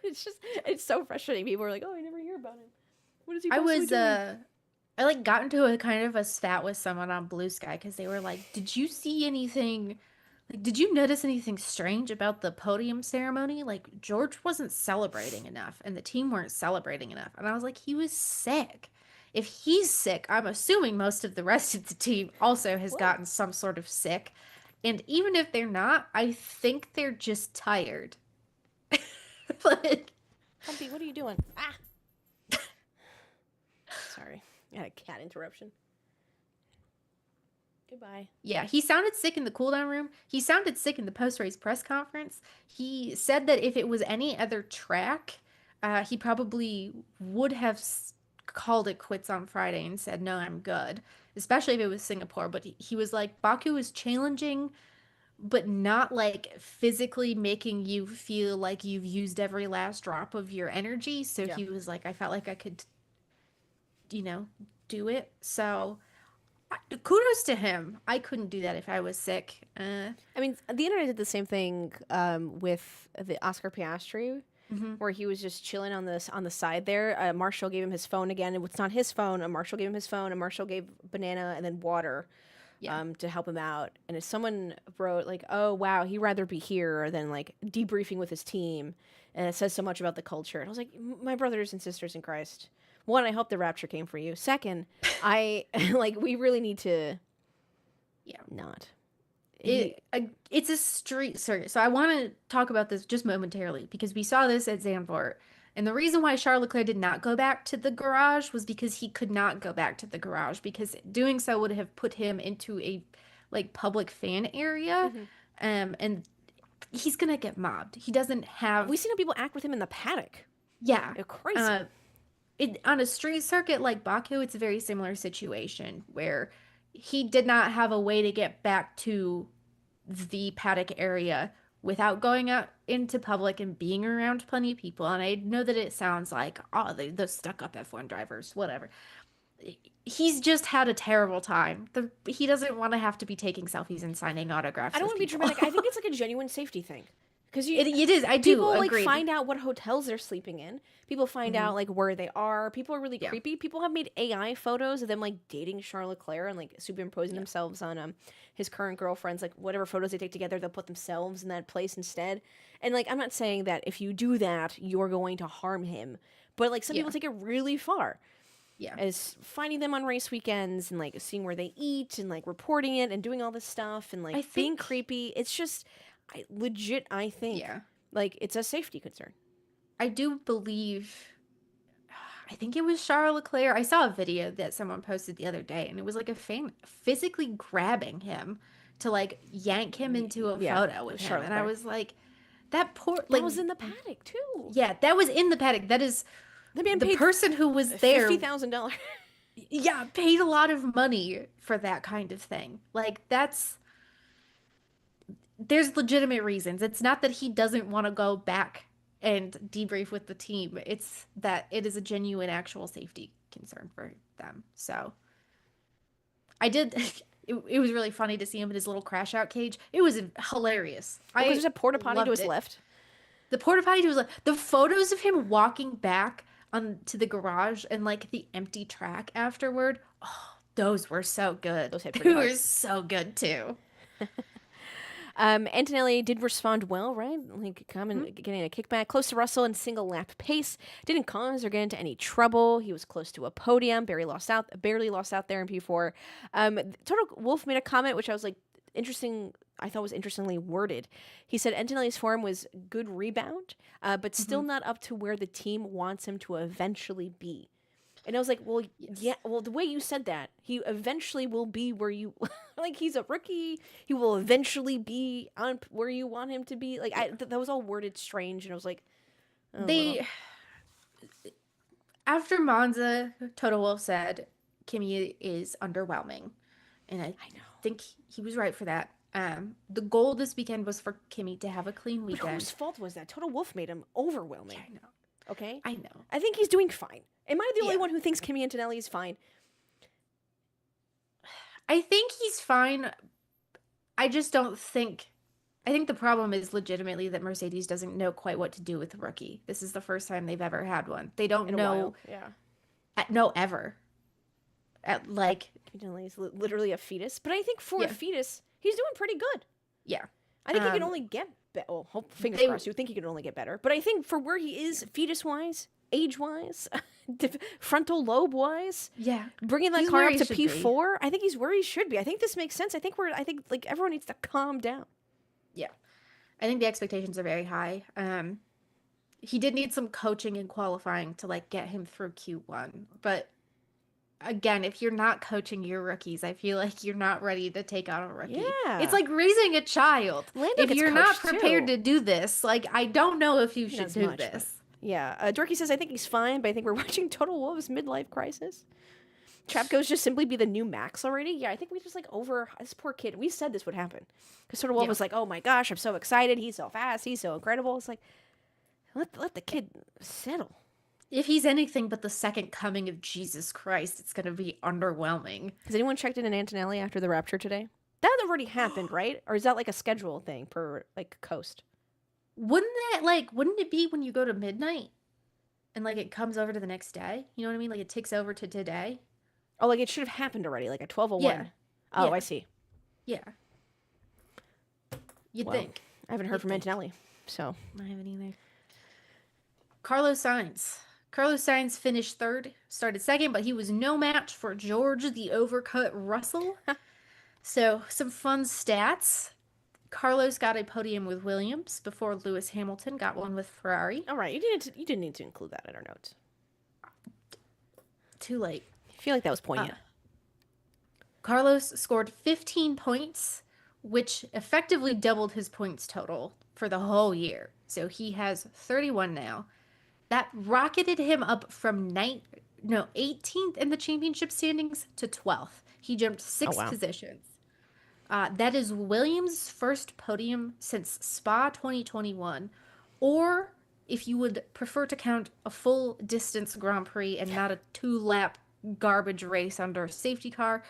It's so frustrating. People are like, "Oh, I never hear about him. What is he?" I like got into a kind of a spat with someone on Blue Sky because they were like, "Did you see anything? Like, did you notice anything strange about the podium ceremony? Like, George wasn't celebrating enough, and the team weren't celebrating enough." And I was like, he was sick. If he's sick, I'm assuming most of the rest of the team also has gotten some sort of sick. And even if they're not, I think they're just tired. Like, Humpy, what are you doing? Sorry, I had a cat interruption. Goodbye. Yeah, he sounded sick in the cooldown room. He sounded sick in the post-race press conference. He said that if it was any other track, he probably would have called it quits on Friday and said, no, I'm good. Especially if it was Singapore. But he was like, Baku is challenging, but not like physically making you feel like you've used every last drop of your energy. So he was like, I felt like I could, do it. So kudos to him. I couldn't do that if I was sick. I mean, the internet did the same thing with the Oscar Piastri, where he was just chilling on the side there. Marshall gave him his phone again. It's not his phone. Marshall gave him his phone, and Marshall gave banana and then water to help him out. And if someone wrote like, "Oh wow, he'd rather be here than like debriefing with his team," and it says so much about the culture. And I was like, my brothers and sisters in Christ. One, I hope the rapture came for you. Second, we really need to not. It's a street circuit. So I want to talk about this just momentarily because we saw this at Zandvoort. And the reason why Charles Leclerc did not go back to the garage was because he could not go back to the garage because doing so would have put him into a public fan area. And he's going to get mobbed. He doesn't have... We've seen how people act with him in the paddock. Yeah. They're crazy. On a street circuit like Baku, it's a very similar situation where he did not have a way to get back to the paddock area without going out into public and being around plenty of people. And I know that it sounds like, oh, those stuck-up F1 drivers, whatever. He's just had a terrible time. He doesn't want to have to be taking selfies and signing autographs I don't with want to be people. dramatic. I think it's like a genuine safety thing. Because It is. I do people like agree. find out what hotels they're sleeping in. People find out like where they are. People are really Yeah. creepy. People have made AI photos of them like dating Charles Leclerc and like superimposing themselves on his current girlfriends. Like whatever photos they take together, they'll put themselves in that place instead. And like I'm not saying that if you do that, you're going to harm him, but like some people take it really far. Yeah. As finding them on race weekends and like seeing where they eat and like reporting it and doing all this stuff and like being creepy. It's just I think like it's a safety concern. I do believe, I think it was Charles Leclerc. I saw a video that someone posted the other day, and it was like a fan physically grabbing him to like yank him into a photo with him. And I was like, that poor, like, that was in the paddock too. Yeah, that was in the paddock. That is the man the person who was there. $50,000. Yeah, paid a lot of money for that kind of thing. Like there's legitimate reasons. It's not that he doesn't want to go back and debrief with the team. It's that it is a genuine actual safety concern for them. So I did it was really funny to see him in his little crash out cage. It was hilarious. There's a porta potty to his left. The porta potty to his left. The photos of him walking back to the garage and like the empty track afterward. Oh, those were so good. Those hit pretty hard. Were so good too. Antonelli did respond well, right? Like getting a kickback close to Russell in single lap pace. Didn't cause or get into any trouble. He was close to a podium. Barely lost out there in P4. Total Wolf made a comment which I was like interesting. I thought was interestingly worded. He said Antonelli's form was good rebound, but still not up to where the team wants him to eventually be. And I was like, well, yeah, well, the way you said that, he eventually will be where you, like, he's a rookie. He will eventually be on where you want him to be. Like, that was all worded strange. And I was like, after Monza, Toto Wolff said, Kimi is underwhelming. And I think he was right for that. The goal this weekend was for Kimi to have a clean weekend. But whose fault was that? Toto Wolff made him overwhelming. Yeah, I know. Okay? I know. I think he's doing fine. Am I the only one who thinks Kimi Antonelli is fine? I think he's fine. I just don't think... I think the problem is legitimately that Mercedes doesn't know quite what to do with the rookie. This is the first time they've ever had one. They don't know... No, ever. Like... Antonelli is literally a fetus. But I think for a fetus, he's doing pretty good. Yeah. I think he can only get... fingers crossed. You think he can only get better. But I think for where he is, fetus-wise... age-wise, frontal lobe-wise, bringing that car up to P4, I think he's where he should be. I think this makes sense. I think like everyone needs to calm down. Yeah, I think the expectations are very high. He did need some coaching and qualifying to like get him through Q1, but again, if you're not coaching your rookies, I feel like you're not ready to take on a rookie. Yeah, it's like raising a child. If you're not prepared to do this, like I don't know if you should do this. Yeah, Dorky says, I think he's fine, but I think we're watching Total Wolff's midlife crisis. Trapco's just simply be the new Max already? Yeah, I think we just, like, this poor kid. We said this would happen. Because Total Wolff was like, oh my gosh, I'm so excited. He's so fast. He's so incredible. It's like, let the kid settle. If he's anything but the second coming of Jesus Christ, it's going to be underwhelming. Has anyone checked in on Antonelli after the Rapture today? That already happened, right? Or is that, like, a schedule thing per, like, coast? Wouldn't it be when you go to midnight and like it comes over to the next day? You know what I mean? Like it ticks over to today. Oh, like it should have happened already, like at 12:01. Yeah. Oh, I see. Yeah. You'd think. I haven't heard from Antonelli, so. I haven't either. Carlos Sainz finished third, started second, but he was no match for George the Overcut Russell. So some fun stats. Carlos got a podium with Williams before Lewis Hamilton got one with Ferrari. All right, you didn't need to include that in our notes. Too late. I feel like that was poignant. Carlos scored 15 points, which effectively doubled his points total for the whole year. So he has 31 now. That rocketed him up from 18th in the championship standings to 12th. He jumped 6 positions. That is Williams' first podium since Spa 2021. Or if you would prefer to count a full distance Grand Prix and not a 2-lap garbage race under a safety car,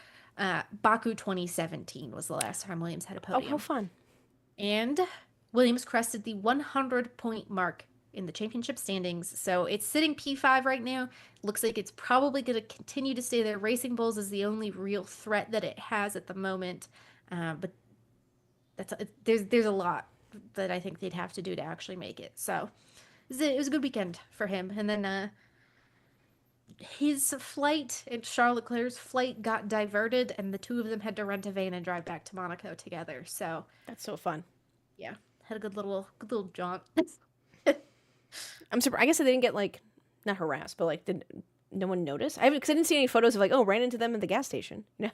Baku 2017 was the last time Williams had a Oh, how podium. fun. And Williams crested the 100-point mark in the championship standings. So it's sitting P5 right now. Looks like it's probably going to continue to stay there. Racing Bulls is the only real threat that it has at the moment. But there's a lot that I think they'd have to do to actually make it. So it was a good weekend for him. And then his flight and Charles Leclerc's flight got diverted, and the two of them had to rent a van and drive back to Monaco together. So That's so fun. yeah, had a good little jaunt. I'm surprised. I guess they didn't get like not harassed, but like did no one notice? Because I didn't see any photos of like ran into them at the gas station. No.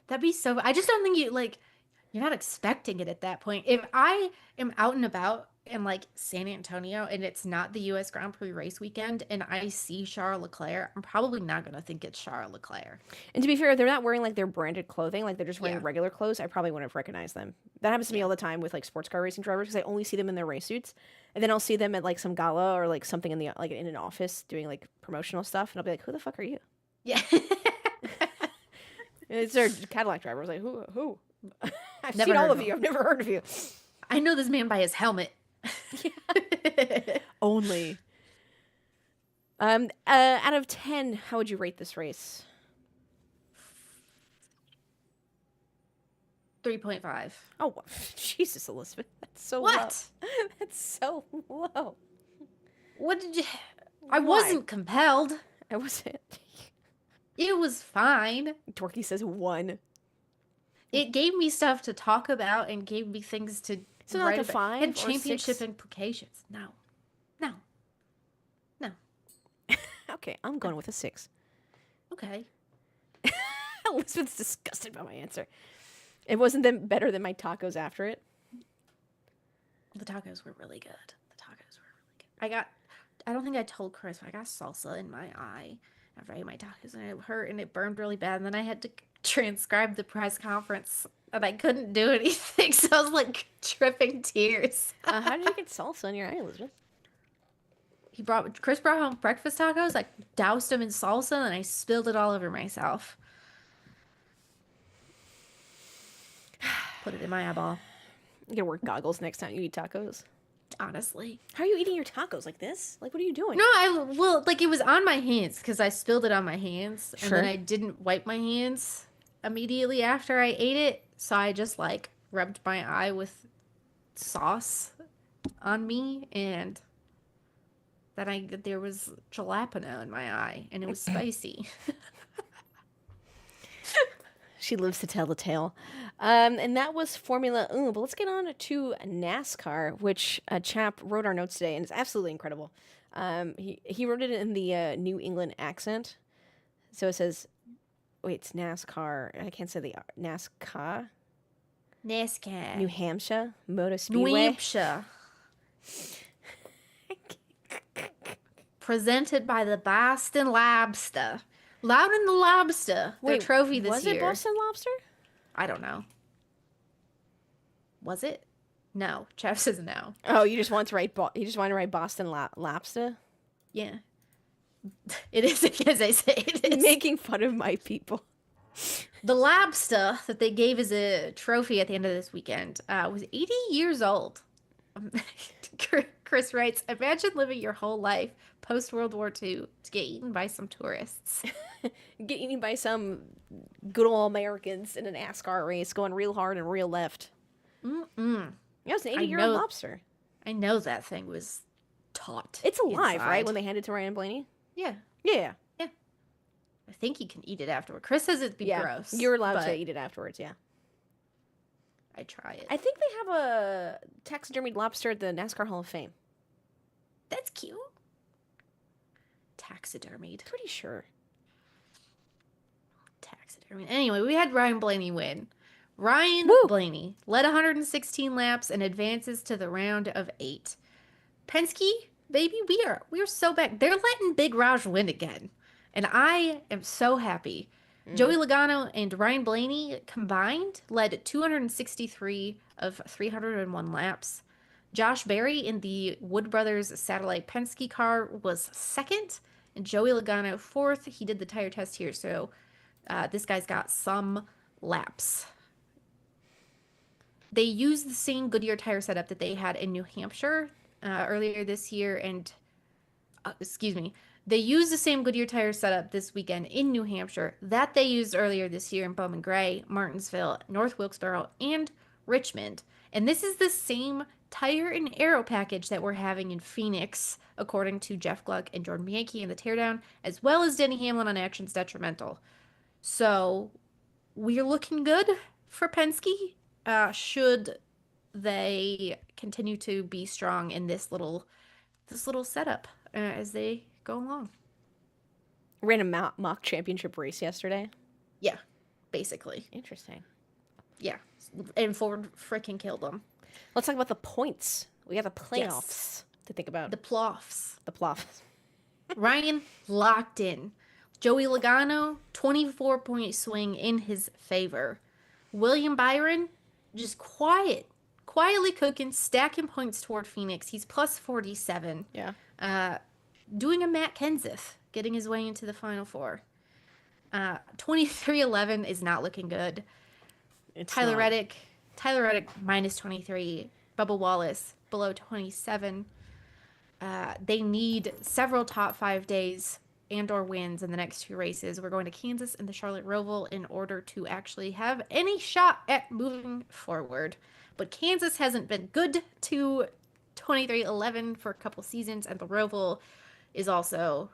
That'd be so. I just don't think you're not expecting it at that point. If I am out and about in like San Antonio and it's not the U.S. Grand Prix race weekend and I see Charles Leclerc, I'm probably not gonna think it's Charles Leclerc. And to be fair, they're not wearing like their branded clothing. Like they're just wearing Yeah. regular clothes. I probably wouldn't have recognized them. That happens to me all the time with like sports car racing drivers because I only see them in their race suits, and then I'll see them at like some gala or like something in the like in an office doing like promotional stuff, and I'll be like, "Who the fuck are you?" Yeah. It's their Cadillac driver. I was like, "Who?" I've Never seen all heard of of you. him. I've never heard of you. I know this man by his helmet. Only. Out of 10, how would you rate this race? 3.5. Oh, Jesus, Elizabeth, that's so What? low. That's so low. What did you? I Why? wasn't compelled. I wasn't. It was fine. Torquay says 1. It gave me stuff to talk about and gave me things to So not write like a about. 5 And or championship 6? implications. No. No. No. Okay, I'm going with a 6. Okay. Elizabeth's disgusted by my answer. It wasn't then better than my tacos after it. The tacos were really good. I don't think I told Chris, but I got salsa in my eye after I ate my tacos and it hurt and it burned really bad. And then I had to transcribe the press conference and I couldn't do anything. So I was like dripping tears. How did you get salsa in your eye, Elizabeth? Chris brought home breakfast tacos. I doused them in salsa and I spilled it all over myself. Put it in my eyeball. You gotta wear goggles next time you eat tacos. Honestly. How are you eating your tacos like this? Like, what are you doing? No, like it was on my hands because I spilled it on my hands and then Sure. I didn't wipe my hands immediately after I ate it. So I just like rubbed my eye with sauce on me and then there was jalapeno in my eye and it was spicy. She lives to tell the tale. And that was Formula 1. But let's get on to NASCAR, which a chap wrote our notes today, and it's absolutely incredible. He wrote it in the New England accent. So it says, wait, it's NASCAR. I can't say the NASCAR. NASCAR. New Hampshire Motor New Speedway. Hampshire. Presented by the Boston Lobster. Loudon the Lobster. Their Wait, trophy this was year. it Boston Lobster? I don't know. Was it? No. Jeff says no. Oh, you just want to write Boston Lobster? Yeah. It is because I say it is. Making fun of my people. The lobster that they gave as a trophy at the end of this weekend was 80 years old. Chris writes, imagine living your whole life post-World War II to get eaten by some tourists. Get eaten by some good old Americans in an NASCAR race going real hard and real left. Mm-mm. Yeah, it's an I 80-year-old know- lobster. I know that thing was taut. It's alive, inside. right? When they hand it to Ryan Blaney? Yeah. Yeah. I think you can eat it afterward. Chris says it'd be Yeah. gross. You're allowed to but eat it afterwards, yeah. I try it. I think they have a taxidermied lobster at the NASCAR Hall of Fame. That's cute. Taxidermied. Pretty sure. Taxidermied. Anyway, we had Ryan Blaney win. Ryan Woo! Blaney led 116 laps and advances to the round of 8. Penske, baby, we are so back. They're letting Big Raj win again. And I am so happy. Joey Logano and Ryan Blaney combined led 263 of 301 laps. Josh Berry in the Wood Brothers Satellite Penske car was second, and Joey Logano fourth. He did the tire test here, so this guy's got some laps. They used the same Goodyear tire setup that they had in New Hampshire earlier this year, and they used the same Goodyear tire setup this weekend in New Hampshire that they used earlier this year in Bowman Gray, Martinsville, North Wilkesboro, and Richmond. And this is the same tire and aero package that we're having in Phoenix, according to Jeff Gluck and Jordan Bianchi in the teardown, as well as Denny Hamlin on Actions Detrimental. So we're looking good for Penske. Should they continue to be strong in this little setup as they go along. Ran a mock championship race yesterday. Yeah, basically. Interesting. Yeah, and Ford freaking killed them. Let's talk about the points. We got the playoffs to think about. The ploffs. The ploffs. Ryan locked in. Joey Logano, 24-point swing in his favor. William Byron, just quietly cooking, stacking points toward Phoenix. He's plus 47. Yeah. Doing a Matt Kenseth, getting his way into the Final Four. 23-11 is not looking good. Tyler Reddick, minus 23. Bubba Wallace, below 27. They need several top 5 days and/or wins in the next 2 races. We're going to Kansas and the Charlotte Roval in order to actually have any shot at moving forward. But Kansas hasn't been good to 23-11 for a couple seasons, and the Roval is also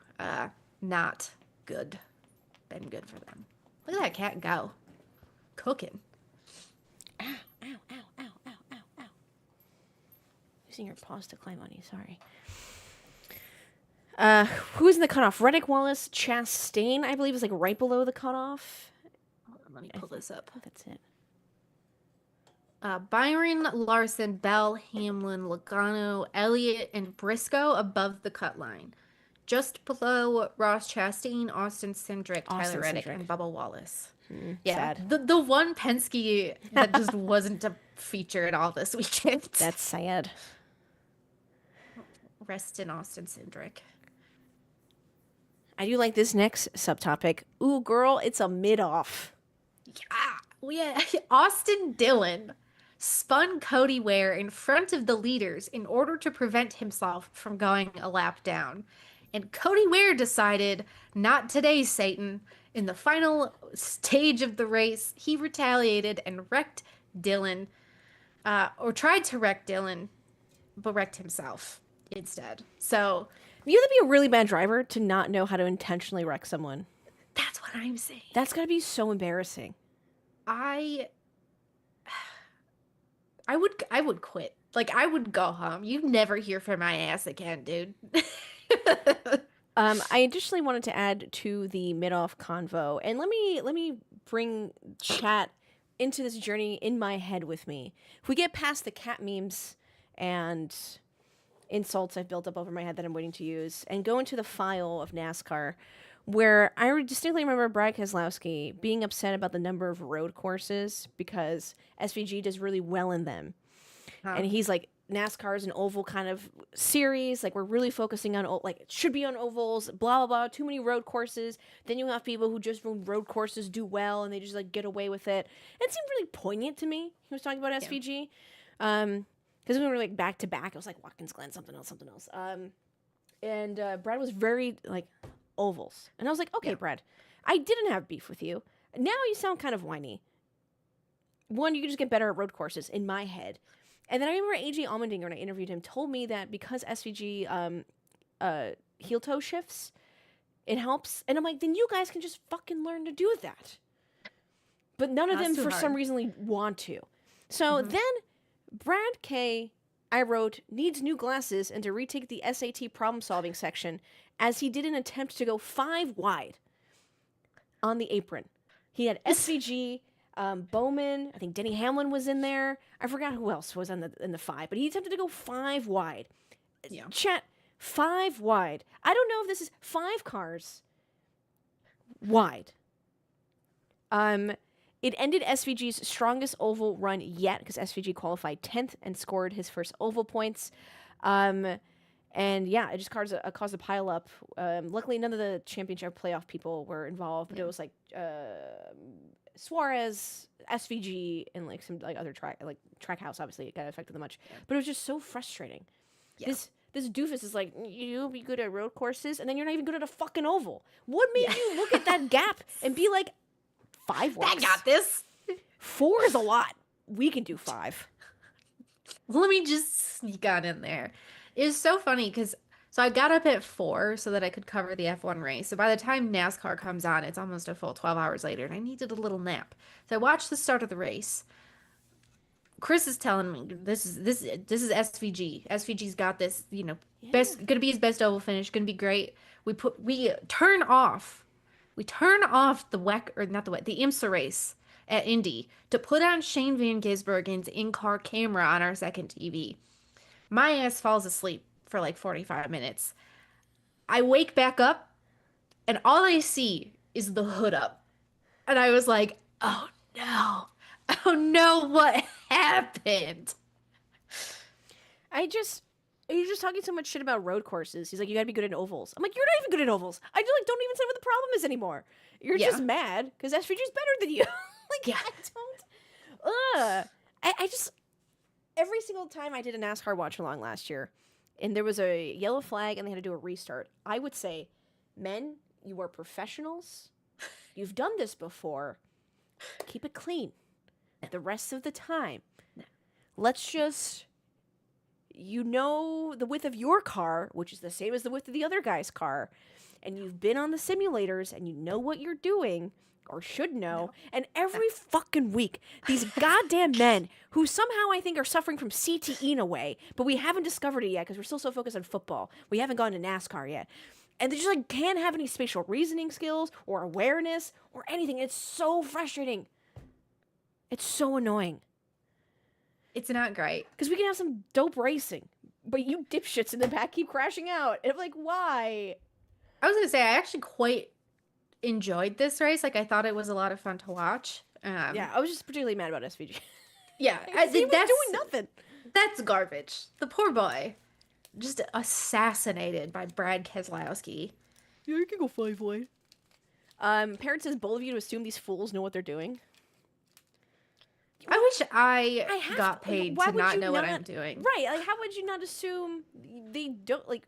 not good. Been good for them. Look at that cat go. Cooking. Ow, ow, ow, ow, ow, ow, ow. Using your paws to climb on you, sorry. Who's in the cutoff? Reddick, Wallace, Chastain, I believe, is like right below the cutoff. Let me pull this up. That's it. Byron, Larson, Bell, Hamlin, Logano, Elliott, and Briscoe above the cut line. Just below Ross Chastain, Austin Cindric, Tyler Reddick, and Bubba Wallace. Yeah, sad. The one Penske that just wasn't a feature at all this weekend. That's sad. Rest in Austin Cindric. I do like this next subtopic. Ooh, girl, it's a mid-off. Yeah. Austin Dillon spun Cody Ware in front of the leaders in order to prevent himself from going a lap down. And Cody Ware decided, not today, Satan. In the final stage of the race, he retaliated and wrecked Dillon, or tried to wreck Dillon, but wrecked himself instead. So, you have to be a really bad driver to not know how to intentionally wreck someone. That's what I'm saying. That's got to be so embarrassing. I would quit. Like, I would go home. You'd never hear from my ass again, dude. I additionally wanted to add to the mid-off convo, and let me bring chat into this journey in my head with me. If we get past the cat memes and insults I've built up over my head that I'm waiting to use, and go into the file of NASCAR, where I distinctly remember Brad Keselowski being upset about the number of road courses because SVG does really well in them. And he's like, NASCAR is an oval kind of series. Like, we're really focusing on, like, it should be on ovals, blah, blah, blah, too many road courses. Then you have people who just from road courses do well and they just, like, get away with it. It seemed really poignant to me. He was talking about SVG. Because we were, like, back to back. It was like Watkins Glen, something else. And Brad was very, like, ovals. And I was like, okay, Brad, I didn't have beef with you. Now you sound kind of whiny. One, you can just get better at road courses, in my head. And then I remember AJ Allmendinger, when I interviewed him, told me that because SVG heel toe shifts, it helps. And I'm like, then you guys can just fucking learn to do that. But none of them, for some reason, want to. So then Brad K., I wrote, needs new glasses and to retake the SAT problem-solving section, as he did an attempt to go 5 wide on the apron. He had SVG... Bowman, I think Denny Hamlin was in there. I forgot who else was in the 5, but he attempted to go 5 wide. Yeah. Chat, 5 wide. I don't know if this is 5 cars wide. It ended SVG's strongest oval run yet because SVG qualified 10th and scored his first oval points. And yeah, it just caused a pile up. Luckily, none of the championship playoff people were involved, but it was like Suarez, SVG, and like some like other Trackhouse. Obviously, it got affected them much, but it was just so frustrating. Yeah. This doofus is like, you'll be good at road courses, and then you're not even good at a fucking oval. What made you look at that gap and be like, 5 works? I got this. 4 is a lot. We can do 5. Let me just sneak on in there. It was so funny because I got up at 4 so that I could cover the F1 race. So by the time NASCAR comes on, it's almost a full 12 hours later, and I needed a little nap. So I watched the start of the race. Chris is telling me this is SVG. SVG's got this, gonna be his best oval finish, gonna be great. We turn off the IMSA race at Indy to put on Shane Van Gisbergen's in-car camera on our second TV. My ass falls asleep for like 45 minutes. I wake back up, and all I see is the hood up. And I was like, oh no. Oh no, what happened? You're just talking so much shit about road courses. He's like, you gotta be good at ovals. I'm like, you're not even good at ovals. I just like don't even say what the problem is anymore. You're just mad because SVG's better than you. I just every single time I did a NASCAR watch along last year, and there was a yellow flag and they had to do a restart, I would say, men, you are professionals. You've done this before. Keep it clean. The rest of the time, let's just, the width of your car, which is the same as the width of the other guy's car, and you've been on the simulators and you know what you're doing, or should know, and every fucking week, these goddamn men who somehow I think are suffering from CTE in a way, but we haven't discovered it yet because we're still so focused on football. We haven't gone to NASCAR yet. And they just like can't have any spatial reasoning skills or awareness or anything. It's so frustrating. It's so annoying. It's not great. Because we can have some dope racing, but you dipshits in the back keep crashing out. And I'm like, why? I was going to say, I actually quite enjoyed this race. Like, I thought it was a lot of fun to watch. Yeah, I was just particularly mad about SVG. Yeah. He was doing nothing. That's garbage. The poor boy. Just assassinated by Brad Keselowski. Yeah, you can go 5-way. Parent says, both of you to assume these fools know what they're doing. I wish I got paid to not know what I'm doing. Right. Like, how would you not assume they don't, like,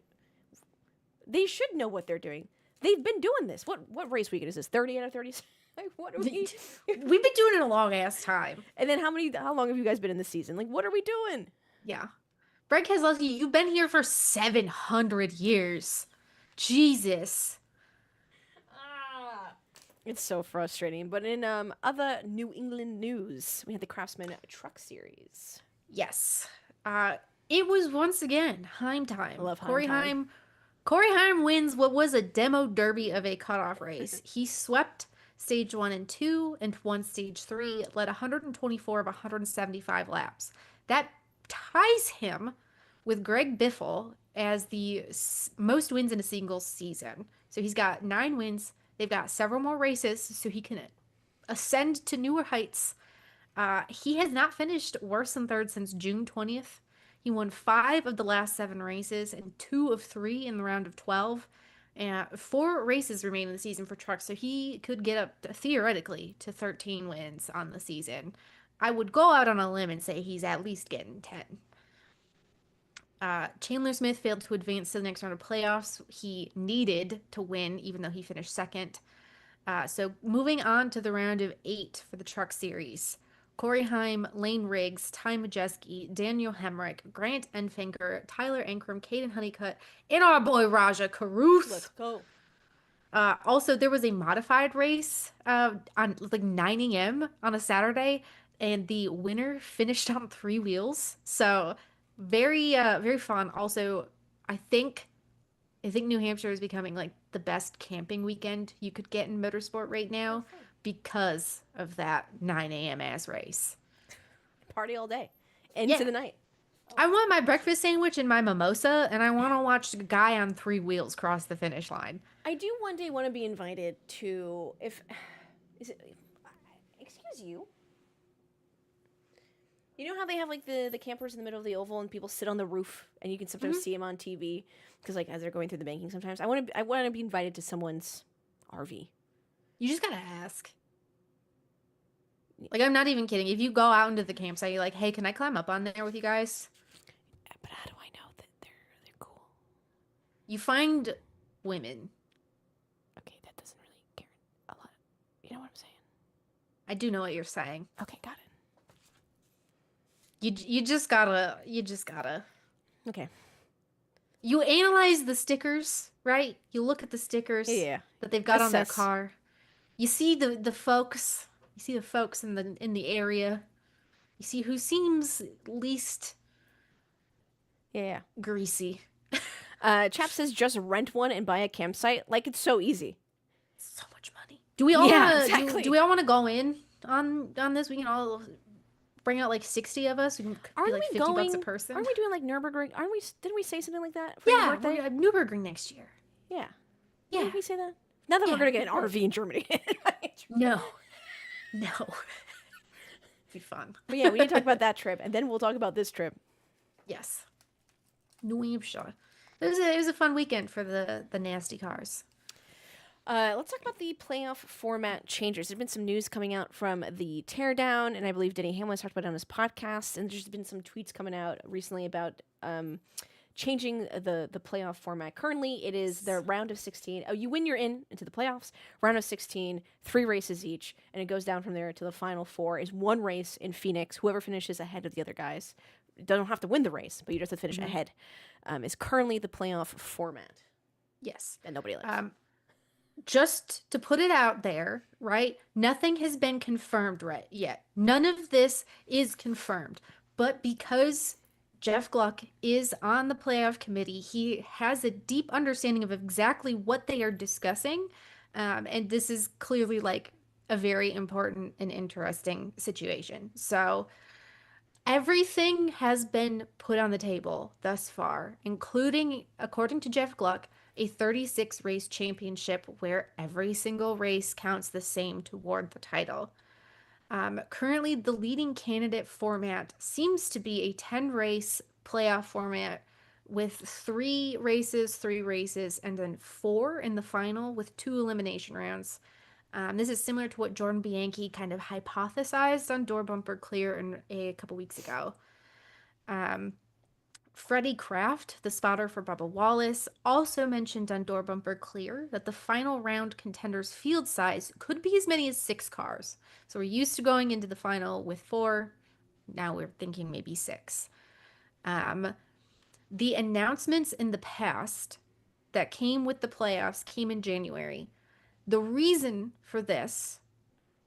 they should know what they're doing. They've been doing this. What race weekend is this? 30 out of 30? Like, what are we? We've been doing it a long ass time. And then how long have you guys been in the season? Like, what are we doing? Yeah. Brad Keselowski, you've been here for 700 years. Jesus. It's so frustrating. But in other New England news, we had the Craftsman Truck Series. Yes. It was once again Heim time. I love Corey Heim. Corey Heim wins what was a demo derby of a cutoff race. He swept stage 1 and 2 and won stage 3, led 124 of 175 laps. That ties him with Greg Biffle as the most wins in a single season. So he's got 9 wins. They've got several more races so he can ascend to newer heights. He has not finished worse than third since June 20th. He won 5 of the last 7 races and 2 of 3 in the round of 12. 4 races remain in the season for trucks, so he could get up theoretically to 13 wins on the season. I would go out on a limb and say he's at least getting 10. Chandler Smith failed to advance to the next round of playoffs. He needed to win, even though he finished second. So moving on to the round of 8 for the Truck Series. Corey Heim, Lane Riggs, Ty Majeski, Daniel Hemrick, Grant Enfinger, Tyler Ankrum, Caden Honeycutt, and our boy Raja Caruth. Let's go. Also, there was a modified race on like 9 a.m. on a Saturday, and the winner finished on 3 wheels. So very fun. Also, I think New Hampshire is becoming like the best camping weekend you could get in motorsport right now because of that 9 a.m. ass race. Party all day into the night. I want my breakfast sandwich and my mimosa, and I want to watch a guy on 3 wheels cross the finish line. I do one day want to be invited to Excuse you. You know how they have like the campers in the middle of the oval and people sit on the roof and you can sometimes see them on TV because like as they're going through the banking sometimes. I want to be invited to someone's RV. You just gotta ask. Like, I'm not even kidding. If you go out into the campsite, you're like, hey, can I climb up on there with you guys? But how do I know that they're cool? You find women. Okay, that doesn't really care a lot. You know what I'm saying? I do know what you're saying. Okay, got it. You just gotta. Okay. You analyze the stickers, right? You look at the stickers Yeah. that they've got on their Assess. car. You see the folks. You see the folks in the area. You see who seems least Yeah. greasy. Chap says just rent one and buy a campsite. Like it's so easy. So much money. Do we all Yeah, wanna, exactly. do we all want to go in on this? We can all bring out like 60 of us. We can be like $50 a person. Aren't we doing like Nürburgring? Didn't we say something like that for your Yeah, birthday? we're at Nürburgring next year. Yeah. Yeah. Did we say that? Not that we're gonna get an RV in Germany. No. Be fun. But yeah, we need to talk about that trip, and then we'll talk about this trip. Yes. New Hampshire. It was a fun weekend for the nasty cars. Let's talk about the playoff format changes. There's been some news coming out from the teardown, and I believe Denny Hamlin has talked about it on his podcast. And there's been some tweets coming out recently about changing the playoff format. Currently, it is the round of 16. Oh, you win, you're into the playoffs. Round of 16, 3 races each, and it goes down from there to the final 4. Is 1 race in Phoenix. Whoever finishes ahead of the other guys don't have to win the race, but you just have to finish ahead. Is currently the playoff format. Yes. And nobody likes. Just to put it out there, right? Nothing has been confirmed yet. None of this is confirmed. But because Jeff Gluck is on the playoff committee, he has a deep understanding of exactly what they are discussing. And this is clearly like a very important and interesting situation. So everything has been put on the table thus far, including, according to Jeff Gluck, a 36 race championship where every single race counts the same toward the title. Currently, the leading candidate format seems to be a 10 race playoff format with 3 races, and then 4 in the final with 2 elimination rounds. This is similar to what Jordan Bianchi kind of hypothesized on Door Bumper Clear a couple weeks ago. Freddie Kraft, the spotter for Bubba Wallace, also mentioned on Door Bumper Clear that the final round contenders' field size could be as many as 6 cars. So we're used to going into the final with 4. Now we're thinking maybe 6. The announcements in the past that came with the playoffs came in January. The reason for this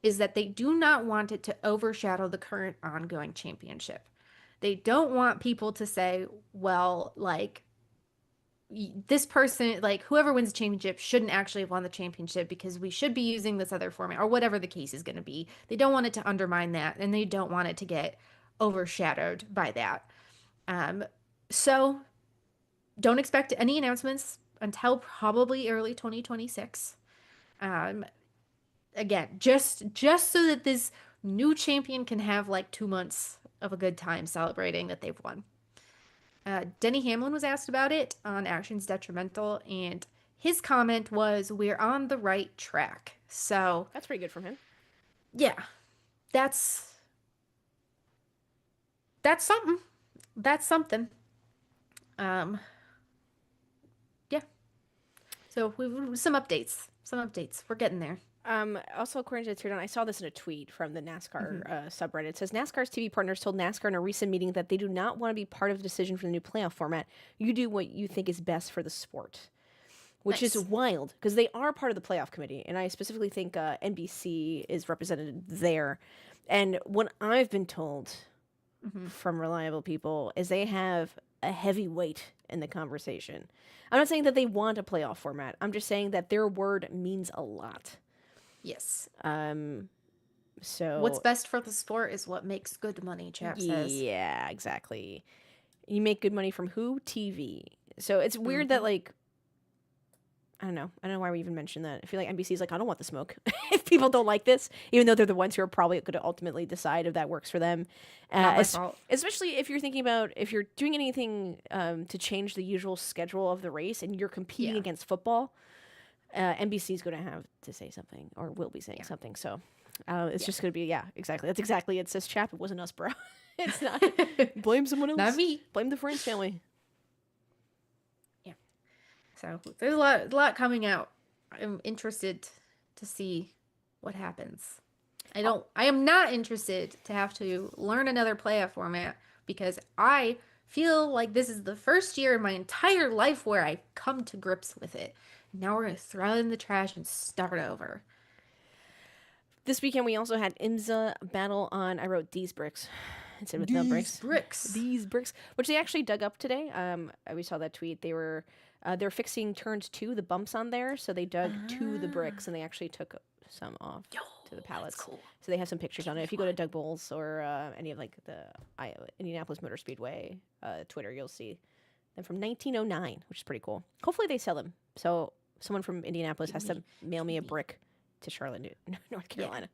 is that they do not want it to overshadow the current ongoing championship. They don't want people to say, well, like, this person, like, whoever wins the championship shouldn't actually have won the championship because we should be using this other format, or whatever the case is going to be. They don't want it to undermine that, and they don't want it to get overshadowed by that. So don't expect any announcements until probably early 2026. Again, just so that this new champion can have like 2 months of a good time celebrating that they've won. Denny Hamlin was asked about it on Actions Detrimental, and his comment was, "We're on the right track." So That's pretty good from him. yeah, that's something. That's something. Yeah. So we some updates. We're getting there. Also, according to the Teardown, I saw this in a tweet from the NASCAR subreddit. It says NASCAR's TV partners told NASCAR in a recent meeting that they do not want to be part of the decision for the new playoff format. You do what you think is best for the sport, which is wild because they are part of the playoff committee, and I specifically think NBC is represented there. And what I've been told from reliable people is they have a heavy weight in the conversation. I'm not saying that they want a playoff format. I'm just saying that their word means a lot. Yes. So what's best for the sport is what makes good money, chap says. Yeah, exactly. You make good money from who? TV. So it's weird that like I don't know. I don't know why we even mentioned that. I feel like NBC's like, I don't want the smoke if people don't like this, even though they're the ones who are probably going to ultimately decide if that works for them. Not my fault. Especially if you're thinking about if you're doing anything to change the usual schedule of the race and you're competing against football, NBC's going to have to say something or will be saying something. So it's just going to be, exactly. That's exactly it, says Chap. It wasn't us, bro. It's not. Blame someone else. Not me. Blame the France family. So there's a lot coming out. I'm interested to see what happens. I am not interested to have to learn another playoff format because I feel like this is the first year in my entire life where I come to grips with it. Now we're going to throw it in the trash and start over. This weekend we also had IMSA battle on, I wrote these bricks instead of the bricks. These bricks, which they actually dug up today. We saw that tweet. They're fixing turns 2, the bumps on there, so they dug to the bricks and they actually took some off to the pallets. That's cool. So they have some pictures on it. If you go to Doug Bowles or any of like the Indianapolis Motor Speedway Twitter, you'll see them from 1909, which is pretty cool. Hopefully they sell them. So someone from Indianapolis has to mail me a brick to Charlotte, North Carolina.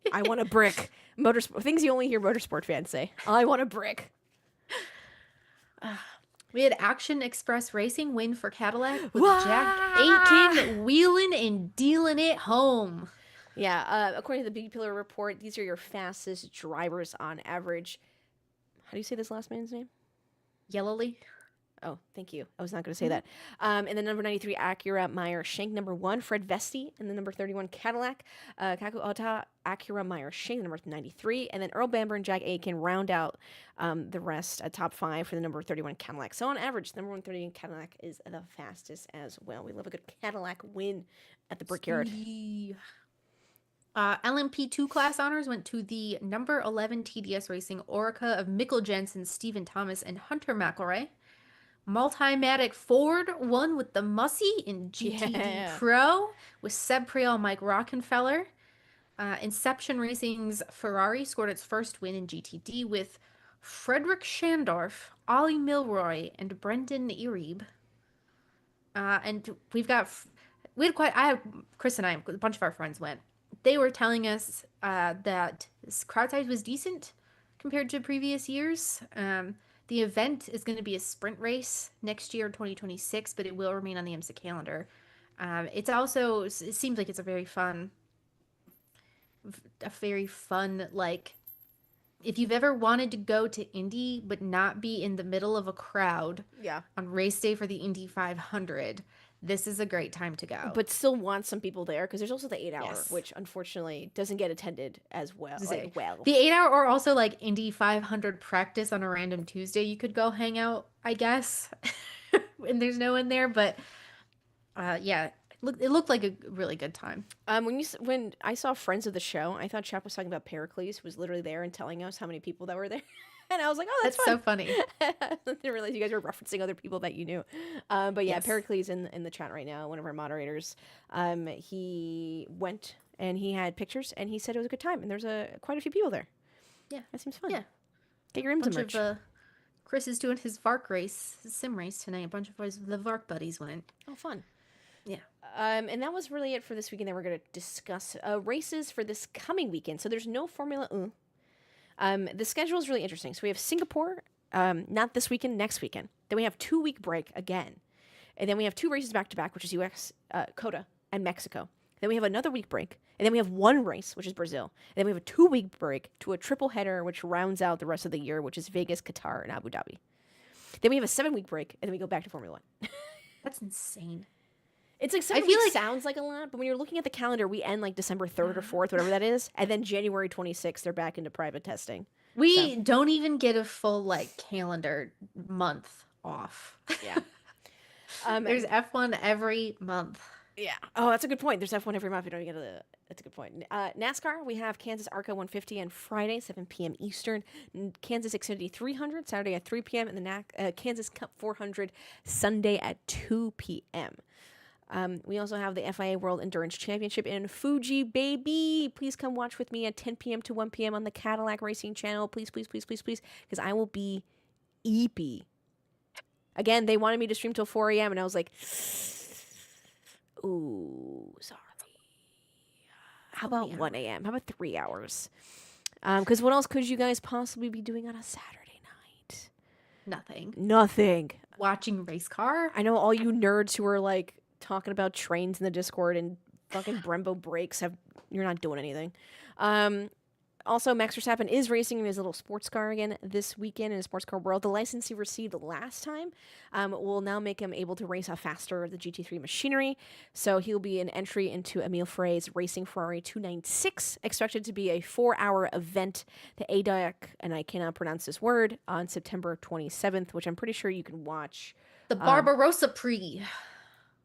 Yeah. I want a brick. Motorsport things you only hear motorsport fans say. I want a brick. We had Action Express Racing win for Cadillac with Jack Aitken wheeling and dealing it home. Yeah, according to the Big Pillar report, these are your fastest drivers on average. How do you say this last man's name? Yellowly. Oh, thank you. I was not going to say that. And the number 93 Acura Meyer Shank, number 1 Fred Vesti, and the number 31 Cadillac Kaku Ota Acura Meyer Shank, number 93, and then Earl Bamber and Jack Aitken round out the rest, a top 5 for the number 31 Cadillac. So on average, the number 131 Cadillac is the fastest as well. We love a good Cadillac win at the Brickyard. LMP2 class honors went to the number 11 TDS Racing Orica of Mikkel Jensen, Stephen Thomas, and Hunter McElroy. Multimatic Ford won with the Mussy in GTD Pro with Seb Priel and Mike Rockenfeller. Inception Racing's Ferrari scored its first win in GTD with Frederick Schandorf, Ollie Milroy, and Brendan Irieb. And Chris and I, a bunch of our friends went. They were telling us that this crowd size was decent compared to previous years. The event is going to be a sprint race next year, 2026, but it will remain on the IMSA calendar. It seems like it's a very fun, like, if you've ever wanted to go to Indy but not be in the middle of a crowd on race day for the Indy 500, this is a great time to go. But still want some people there because there's also the 8 hour, which unfortunately doesn't get attended as well. The 8 hour, or also like Indy 500 practice on a random Tuesday, you could go hang out, I guess. And there's no one there, but it looked like a really good time. When I saw Friends of the Show, I thought Chap was talking about Pericles, who was literally there and telling us how many people that were there. And I was like, oh, that's fun. So funny. I didn't realize you guys were referencing other people that you knew. But yeah, yes. Pericles in the chat right now, one of our moderators. He went and he had pictures and he said it was a good time. And there's quite a few people there. Yeah. That seems fun. Yeah. Get your IMSA merch. Chris is doing his VARC race, his sim race tonight. A bunch of the VARC buddies went. Oh, fun. Yeah. And that was really it for this weekend. Then we're going to discuss races for this coming weekend. So there's no Formula 1. The schedule is really interesting. So we have Singapore, not this weekend, next weekend. Then we have 2-week break again. And then we have 2 races back-to-back, which is US, COTA, and Mexico. Then we have another week break. And then we have 1 race, which is Brazil. And then we have a 2-week break to a triple header, which rounds out the rest of the year, which is Vegas, Qatar, and Abu Dhabi. Then we have a 7-week break, and then we go back to Formula 1. That's insane. It's like 7 weeks sounds like a lot, but when you're looking at the calendar, we end like December 3rd or 4th, whatever that is, and then January 26th, they're back into private testing. We don't even get a full calendar month off. Yeah. There's F1 every month. Yeah. Oh, that's a good point. There's F1 every month. We don't get that's a good point. NASCAR, we have Kansas ARCA 150 on Friday, 7 p.m. Eastern. Kansas Xfinity 300, Saturday at 3 p.m. And the Kansas Cup 400, Sunday at 2 p.m. We also have the FIA World Endurance Championship in Fuji, baby. Please come watch with me at 10 p.m. to 1 p.m. on the Cadillac Racing Channel. Please, please, please, please, please, because I will be EP. Again, they wanted me to stream till 4 a.m., and I was like, Ooh, sorry. How How about many 1 a.m.? How about 3 hours? Because what else could you guys possibly be doing on a Saturday night? Nothing. Nothing. Watching race car. I know all you nerds who are like talking about trains in the Discord and fucking Brembo brakes you're not doing anything. Also, Max Verstappen is racing in his little sports car again this weekend in a sports car world. The license he received last time will now make him able to race a faster the GT3 machinery. So he'll be an entry into Emile Frey's Racing Ferrari 296, expected to be a 4-hour event, the ADAC, and I cannot pronounce this word, on September 27th, which I'm pretty sure you can watch. The Barbarossa Prix.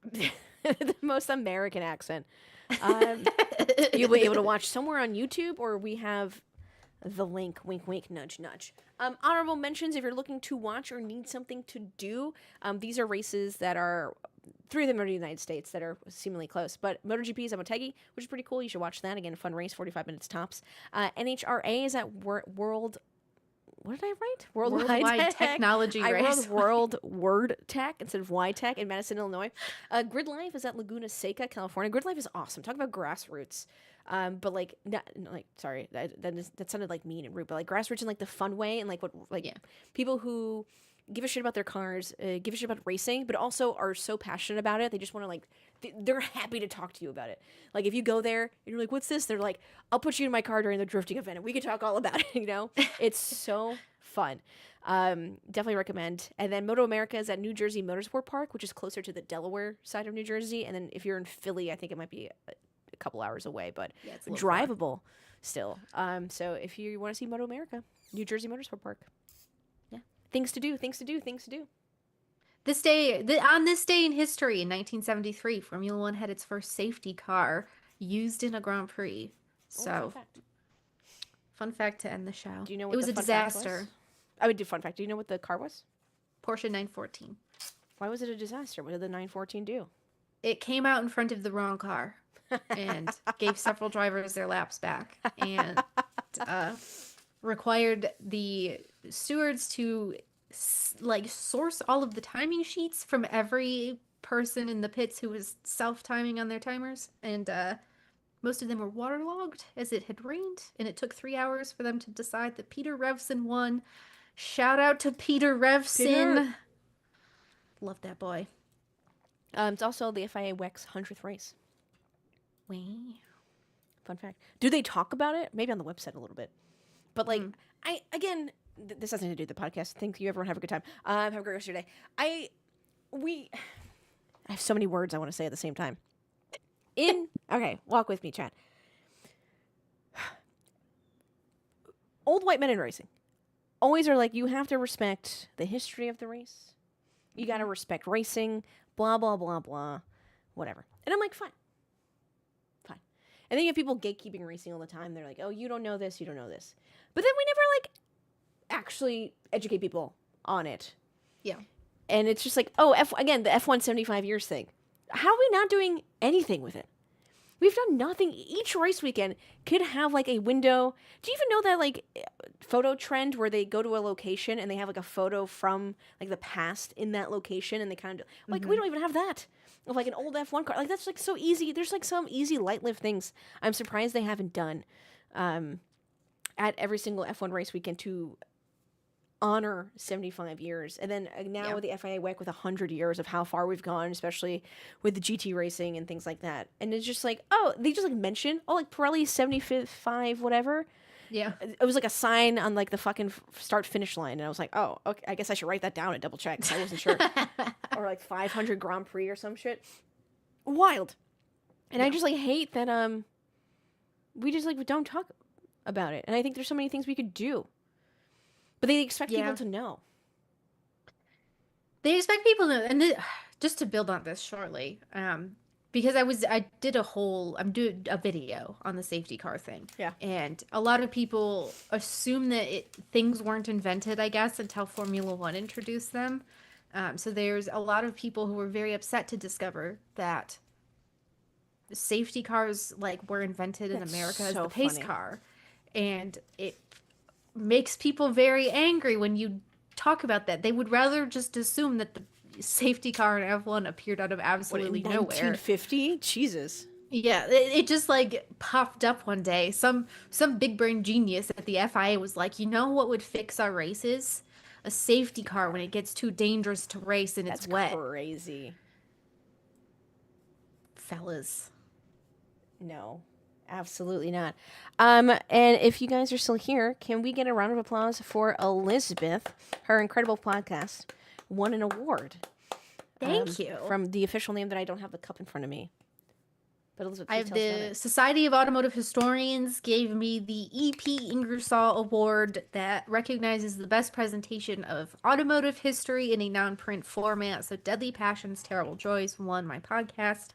The most American accent. You'll be able to watch somewhere on YouTube, or we have the link, wink, wink, nudge, nudge. Honorable mentions, if you're looking to watch or need something to do, these are races that are, 3 of them are in the United States that are seemingly close, but MotoGP is at Motegi, which is pretty cool. You should watch that. Again, fun race, 45 minutes tops. NHRA is at World... What did I write? Worldwide Technology I Race. wrote World Word Tech instead of Y Tech in Madison, Illinois. Grid Life is at Laguna Seca, California. Grid Life is awesome. Talk about grassroots. But like, sorry, that sounded like mean and rude. But like grassroots in like the fun way, and like people who give a shit about their cars, give a shit about racing, but also are so passionate about it. They just want to like, they're happy to talk to you about it. Like if you go there and you're like, what's this? They're like, I'll put you in my car during the drifting event and we can talk all about it. You know, it's so fun. Definitely recommend. And then Moto America is at New Jersey Motorsport Park, which is closer to the Delaware side of New Jersey. And then if you're in Philly, I think it might be a couple hours away, but Yeah, it's a little drivable still. So if you want to see Moto America, New Jersey Motorsport Park. Yeah. Things to do. This day, on this day in history, in 1973, Formula One had its first safety car used in a Grand Prix. So, fun fact to end the show. Do you know what it was the a fun fact disaster. was? I would do fun fact. Do you know what the car was? Porsche 914. Why was it a disaster? What did the 914 do? It came out in front of the wrong car and gave several drivers their laps back, and required the stewards to source all of the timing sheets from every person in the pits who was self-timing on their timers, and most of them were waterlogged as it had rained, and it took 3 hours for them to decide that Peter Revson won. Shout out to Peter Revson. Peter. Love that boy. It's also the FIA WEC's 100th race. Wow. Fun fact. Do they talk about it? Maybe on the website a little bit. But like, this has nothing to do with the podcast. Thank you, everyone. Have a good time. Have a great rest of your day. I have so many words I want to say at the same time. Okay, walk with me, Chad. Old white men in racing always are like, you have to respect the history of the race. You got to respect racing, blah, blah, blah, blah, whatever. And I'm like, fine. And then you have people gatekeeping racing all the time. They're like, oh, you don't know this, you don't know this. But then we never, like, actually educate people on it. Yeah. And it's just like, oh, again, the F1 75 years thing. How are we not doing anything with it? We've done nothing. Each race weekend could have, like, a window. Do you even know that, like, photo trend where they go to a location and they have, like, a photo from, like, the past in that location, and they kind of, like, we don't even have that. Of like an old F1 car. Like, that's like so easy. There's like some easy light lift things I'm surprised they haven't done at every single F1 race weekend to honor 75 years. And then now with the FIA WEC with 100 years of how far we've gone, especially with the GT racing and things like that. And it's just like, oh, they just like mention, oh, like Pirelli's 75 whatever. Yeah. It was like a sign on like the fucking start finish line. And I was like, oh, okay, I guess I should write that down and double check. 'Cause I wasn't sure. Or like 500 Grand Prix or some shit. Wild. And I just like hate that we just like don't talk about it. And I think there's so many things we could do. But they expect people to know. They expect people to, and just to build on this shortly, because I'm doing a video on the safety car thing. Yeah. And a lot of people assume that things weren't invented, I guess, until Formula One introduced them. So there's a lot of people who were very upset to discover that safety cars like were invented in America as the pace car. And it makes people very angry when you talk about that. They would rather just assume that safety car in F1 appeared out of What, in absolutely nowhere. 1950? Jesus. Yeah, it just like popped up one day. Some big brain genius at the FIA was like, you know what would fix our races? A safety car when it gets too dangerous to race and it's That's wet. crazy. Fellas. No, absolutely not. And if you guys are still here, can we get a round of applause for Elizabeth? Her incredible podcast won an award. Thank you. From the official name that I don't have the cup in front of me. But Elizabeth, I please have tell us about the it. Society of Automotive Historians gave me the E.P. Ingersoll Award that recognizes the best presentation of automotive history in a non-print format. So Deadly Passions, Terrible Joys won my podcast.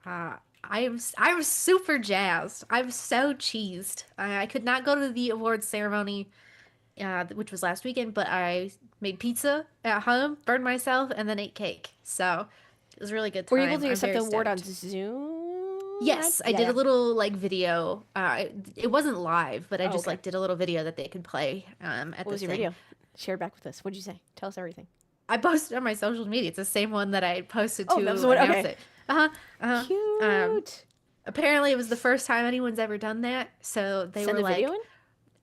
I'm super jazzed. I'm so cheesed. I could not go to the awards ceremony, which was last weekend, but I made pizza at home, burned myself, and then ate cake. So it was a really good time. Were you able to I'm accept very the award on stoked. Zoom? Yes, I did a little like video. It wasn't live, but I just okay. like did a little video that they could play at What the was your thing. video? Share back with us. What'd you say? Tell us everything. I posted on my social media. It's the same one that I posted Oh, to that was the one. announce Okay. it. Uh-huh. Uh-huh. Cute. Apparently it was the first time anyone's ever done that. So they Send were the like, video in?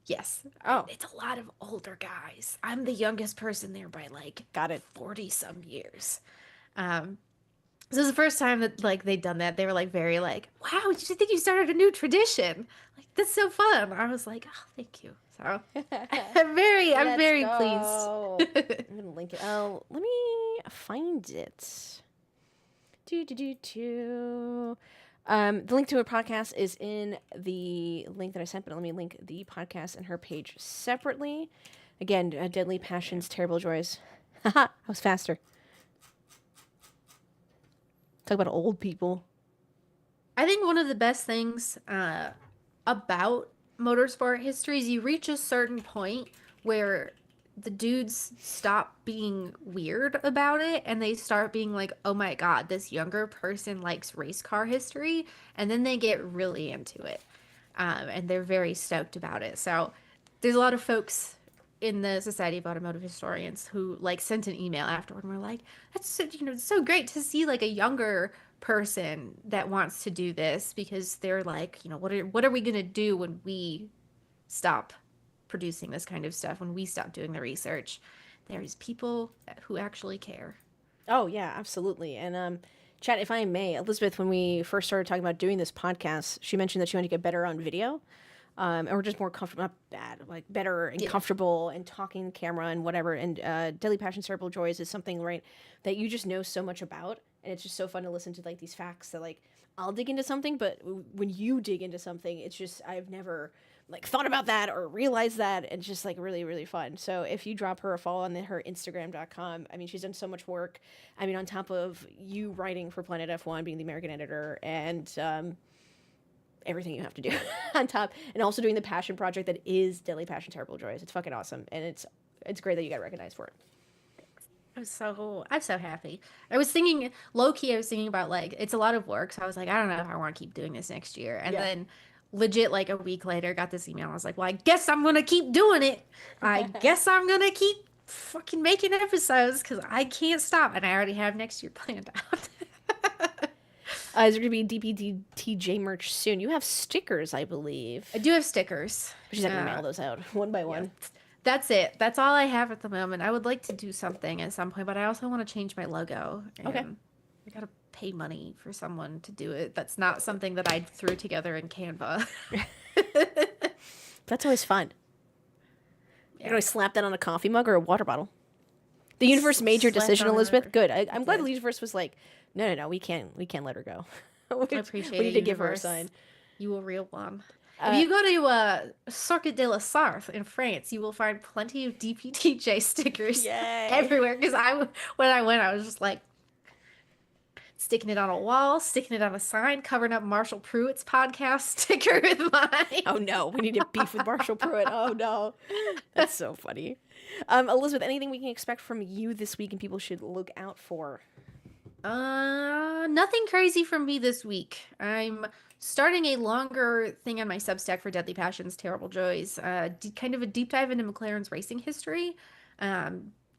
yes. Oh. It's a lot of older guys. I'm the youngest person there by like Got it. 40 some years. So it was the first time that like they'd done that. They were like very like, wow, I think you started a new tradition. Like that's so fun. I was like, oh, thank you. So I'm very pleased. I'm gonna link it. Oh, let me find it. The link to her podcast is in the link that I sent, but let me link the podcast and her page separately. Again, Deadly Passions, Terrible Joys. Haha, I was faster. Talk about old people. I think one of the best things about motorsport history is you reach a certain point where the dudes stop being weird about it and they start being like, oh my God, this younger person likes race car history. And then they get really into it. And they're very stoked about it. So there's a lot of folks in the Society of Automotive Historians who like sent an email afterward and were like, that's so, it's so great to see like a younger person that wants to do this because they're like, what are we going to do when we stop producing this kind of stuff, when we stop doing the research? There's people who actually care. Oh yeah, absolutely. And Chad, if I may, Elizabeth, when we first started talking about doing this podcast, she mentioned that she wanted to get better on video. Or just more comfortable, not bad, like better and comfortable and talking the camera and whatever. And Deadly Passion, Terrible Joys is something, right, that you just know so much about. And it's just so fun to listen to like these facts that like I'll dig into something, but when you dig into something, it's just, I've never like thought about that or realized that. It's just like really, really fun. So if you drop her a follow on her Instagram.com, I mean, she's done so much work. I mean, on top of you writing for Planet F1, being the American editor, and everything you have to do on top, and also doing the passion project that is Deadly Passion, Terrible Joys. It's fucking awesome, and it's great that you got recognized for it. I'm so happy. I was thinking low key. I was thinking about like it's a lot of work, so I was like, I don't know if I want to keep doing this next year. And then, legit, like a week later, got this email. I was like, well, I guess I'm gonna keep doing it. I guess I'm gonna keep fucking making episodes because I can't stop, and I already have next year planned out. Is there going to be DPTJ merch soon? You have stickers, I believe. I do have stickers. She's not going to mail those out one by one. That's it. That's all I have at the moment. I would like to do something at some point, but I also want to change my logo. And okay. I got to pay money for someone to do it. That's not something that I threw together in Canva. That's always fun. You can always slap that on a coffee mug or a water bottle. The universe made your decision, Elizabeth. Good. I'm glad the universe was like, no, we can't let her go. I appreciate it. We need to give her a sign. You a real one. If you go to Circuit de la Sarthe in France, you will find plenty of DPTJ stickers everywhere. Because when I went, I was just like sticking it on a wall, sticking it on a sign, covering up Marshall Pruitt's podcast sticker with mine. Oh no, we need to beef with Marshall Pruitt. Oh no, that's so funny. Elizabeth, anything we can expect from you this week and people should look out for? Nothing crazy from me this week. I'm starting a longer thing on my Substack for Deadly Passions, Terrible Joys. Kind of a deep dive into McLaren's racing history.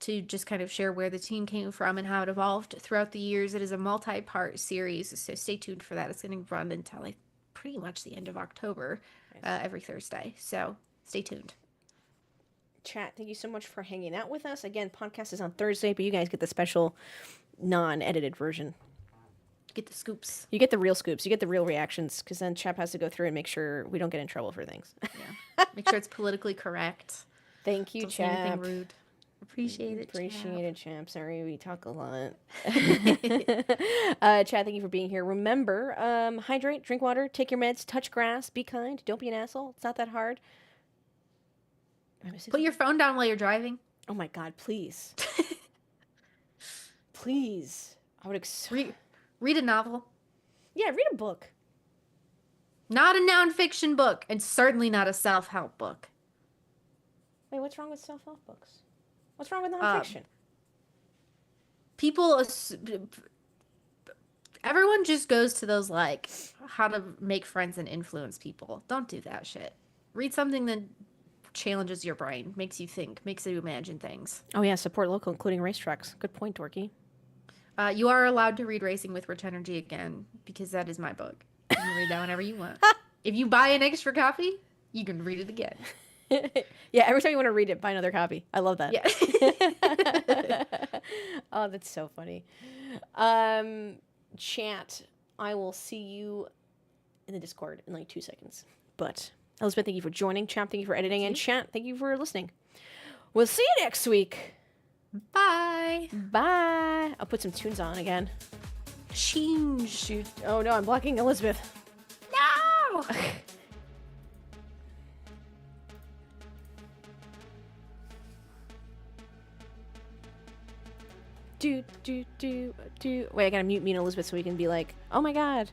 to just kind of share where the team came from and how it evolved throughout the years. It is a multi-part series, so stay tuned for that. It's going to run until like pretty much the end of October, every Thursday. So stay tuned. Chat, thank you so much for hanging out with us. Again, podcast is on Thursday, but you guys get the special non-edited version. Get the scoops. You get the real scoops. You get the real reactions, because then Chap has to go through and make sure we don't get in trouble for things. Yeah. Make sure it's politically correct. Thank you, Don't say Chap. anything rude. Appreciate it, Appreciate it, Chap. Sorry, we talk a lot. Chad, thank you for being here. Remember, hydrate, drink water, take your meds, touch grass, be kind, don't be an asshole. It's not that hard. Put your phone down while you're driving. Oh my God, please. Please. I would read a novel. Yeah, read a book. Not a nonfiction book, and certainly not a self-help book. Wait, what's wrong with self-help books? What's wrong with nonfiction? Everyone just goes to those, like, how to make friends and influence people. Don't do that shit. Read something that challenges your brain, makes you think, makes you imagine things. Oh yeah, support local, including racetracks. Good point, Dorky. You are allowed to read Racing with Rich Energy again, because that is my book. You can read that whenever you want. If you buy an extra copy, you can read it again. Yeah, every time you want to read it, buy another copy. I love that. Yeah. Oh, that's so funny. Chat, I will see you in the Discord in like 2 seconds. But Elizabeth, thank you for joining. Chap, thank you for editing. And Chat, thank you for listening. We'll see you next week. Bye. Bye. I'll put some tunes on again. Change. Oh no, I'm blocking Elizabeth. No! Do. Wait, I gotta mute me and Elizabeth so we can be like, oh my God.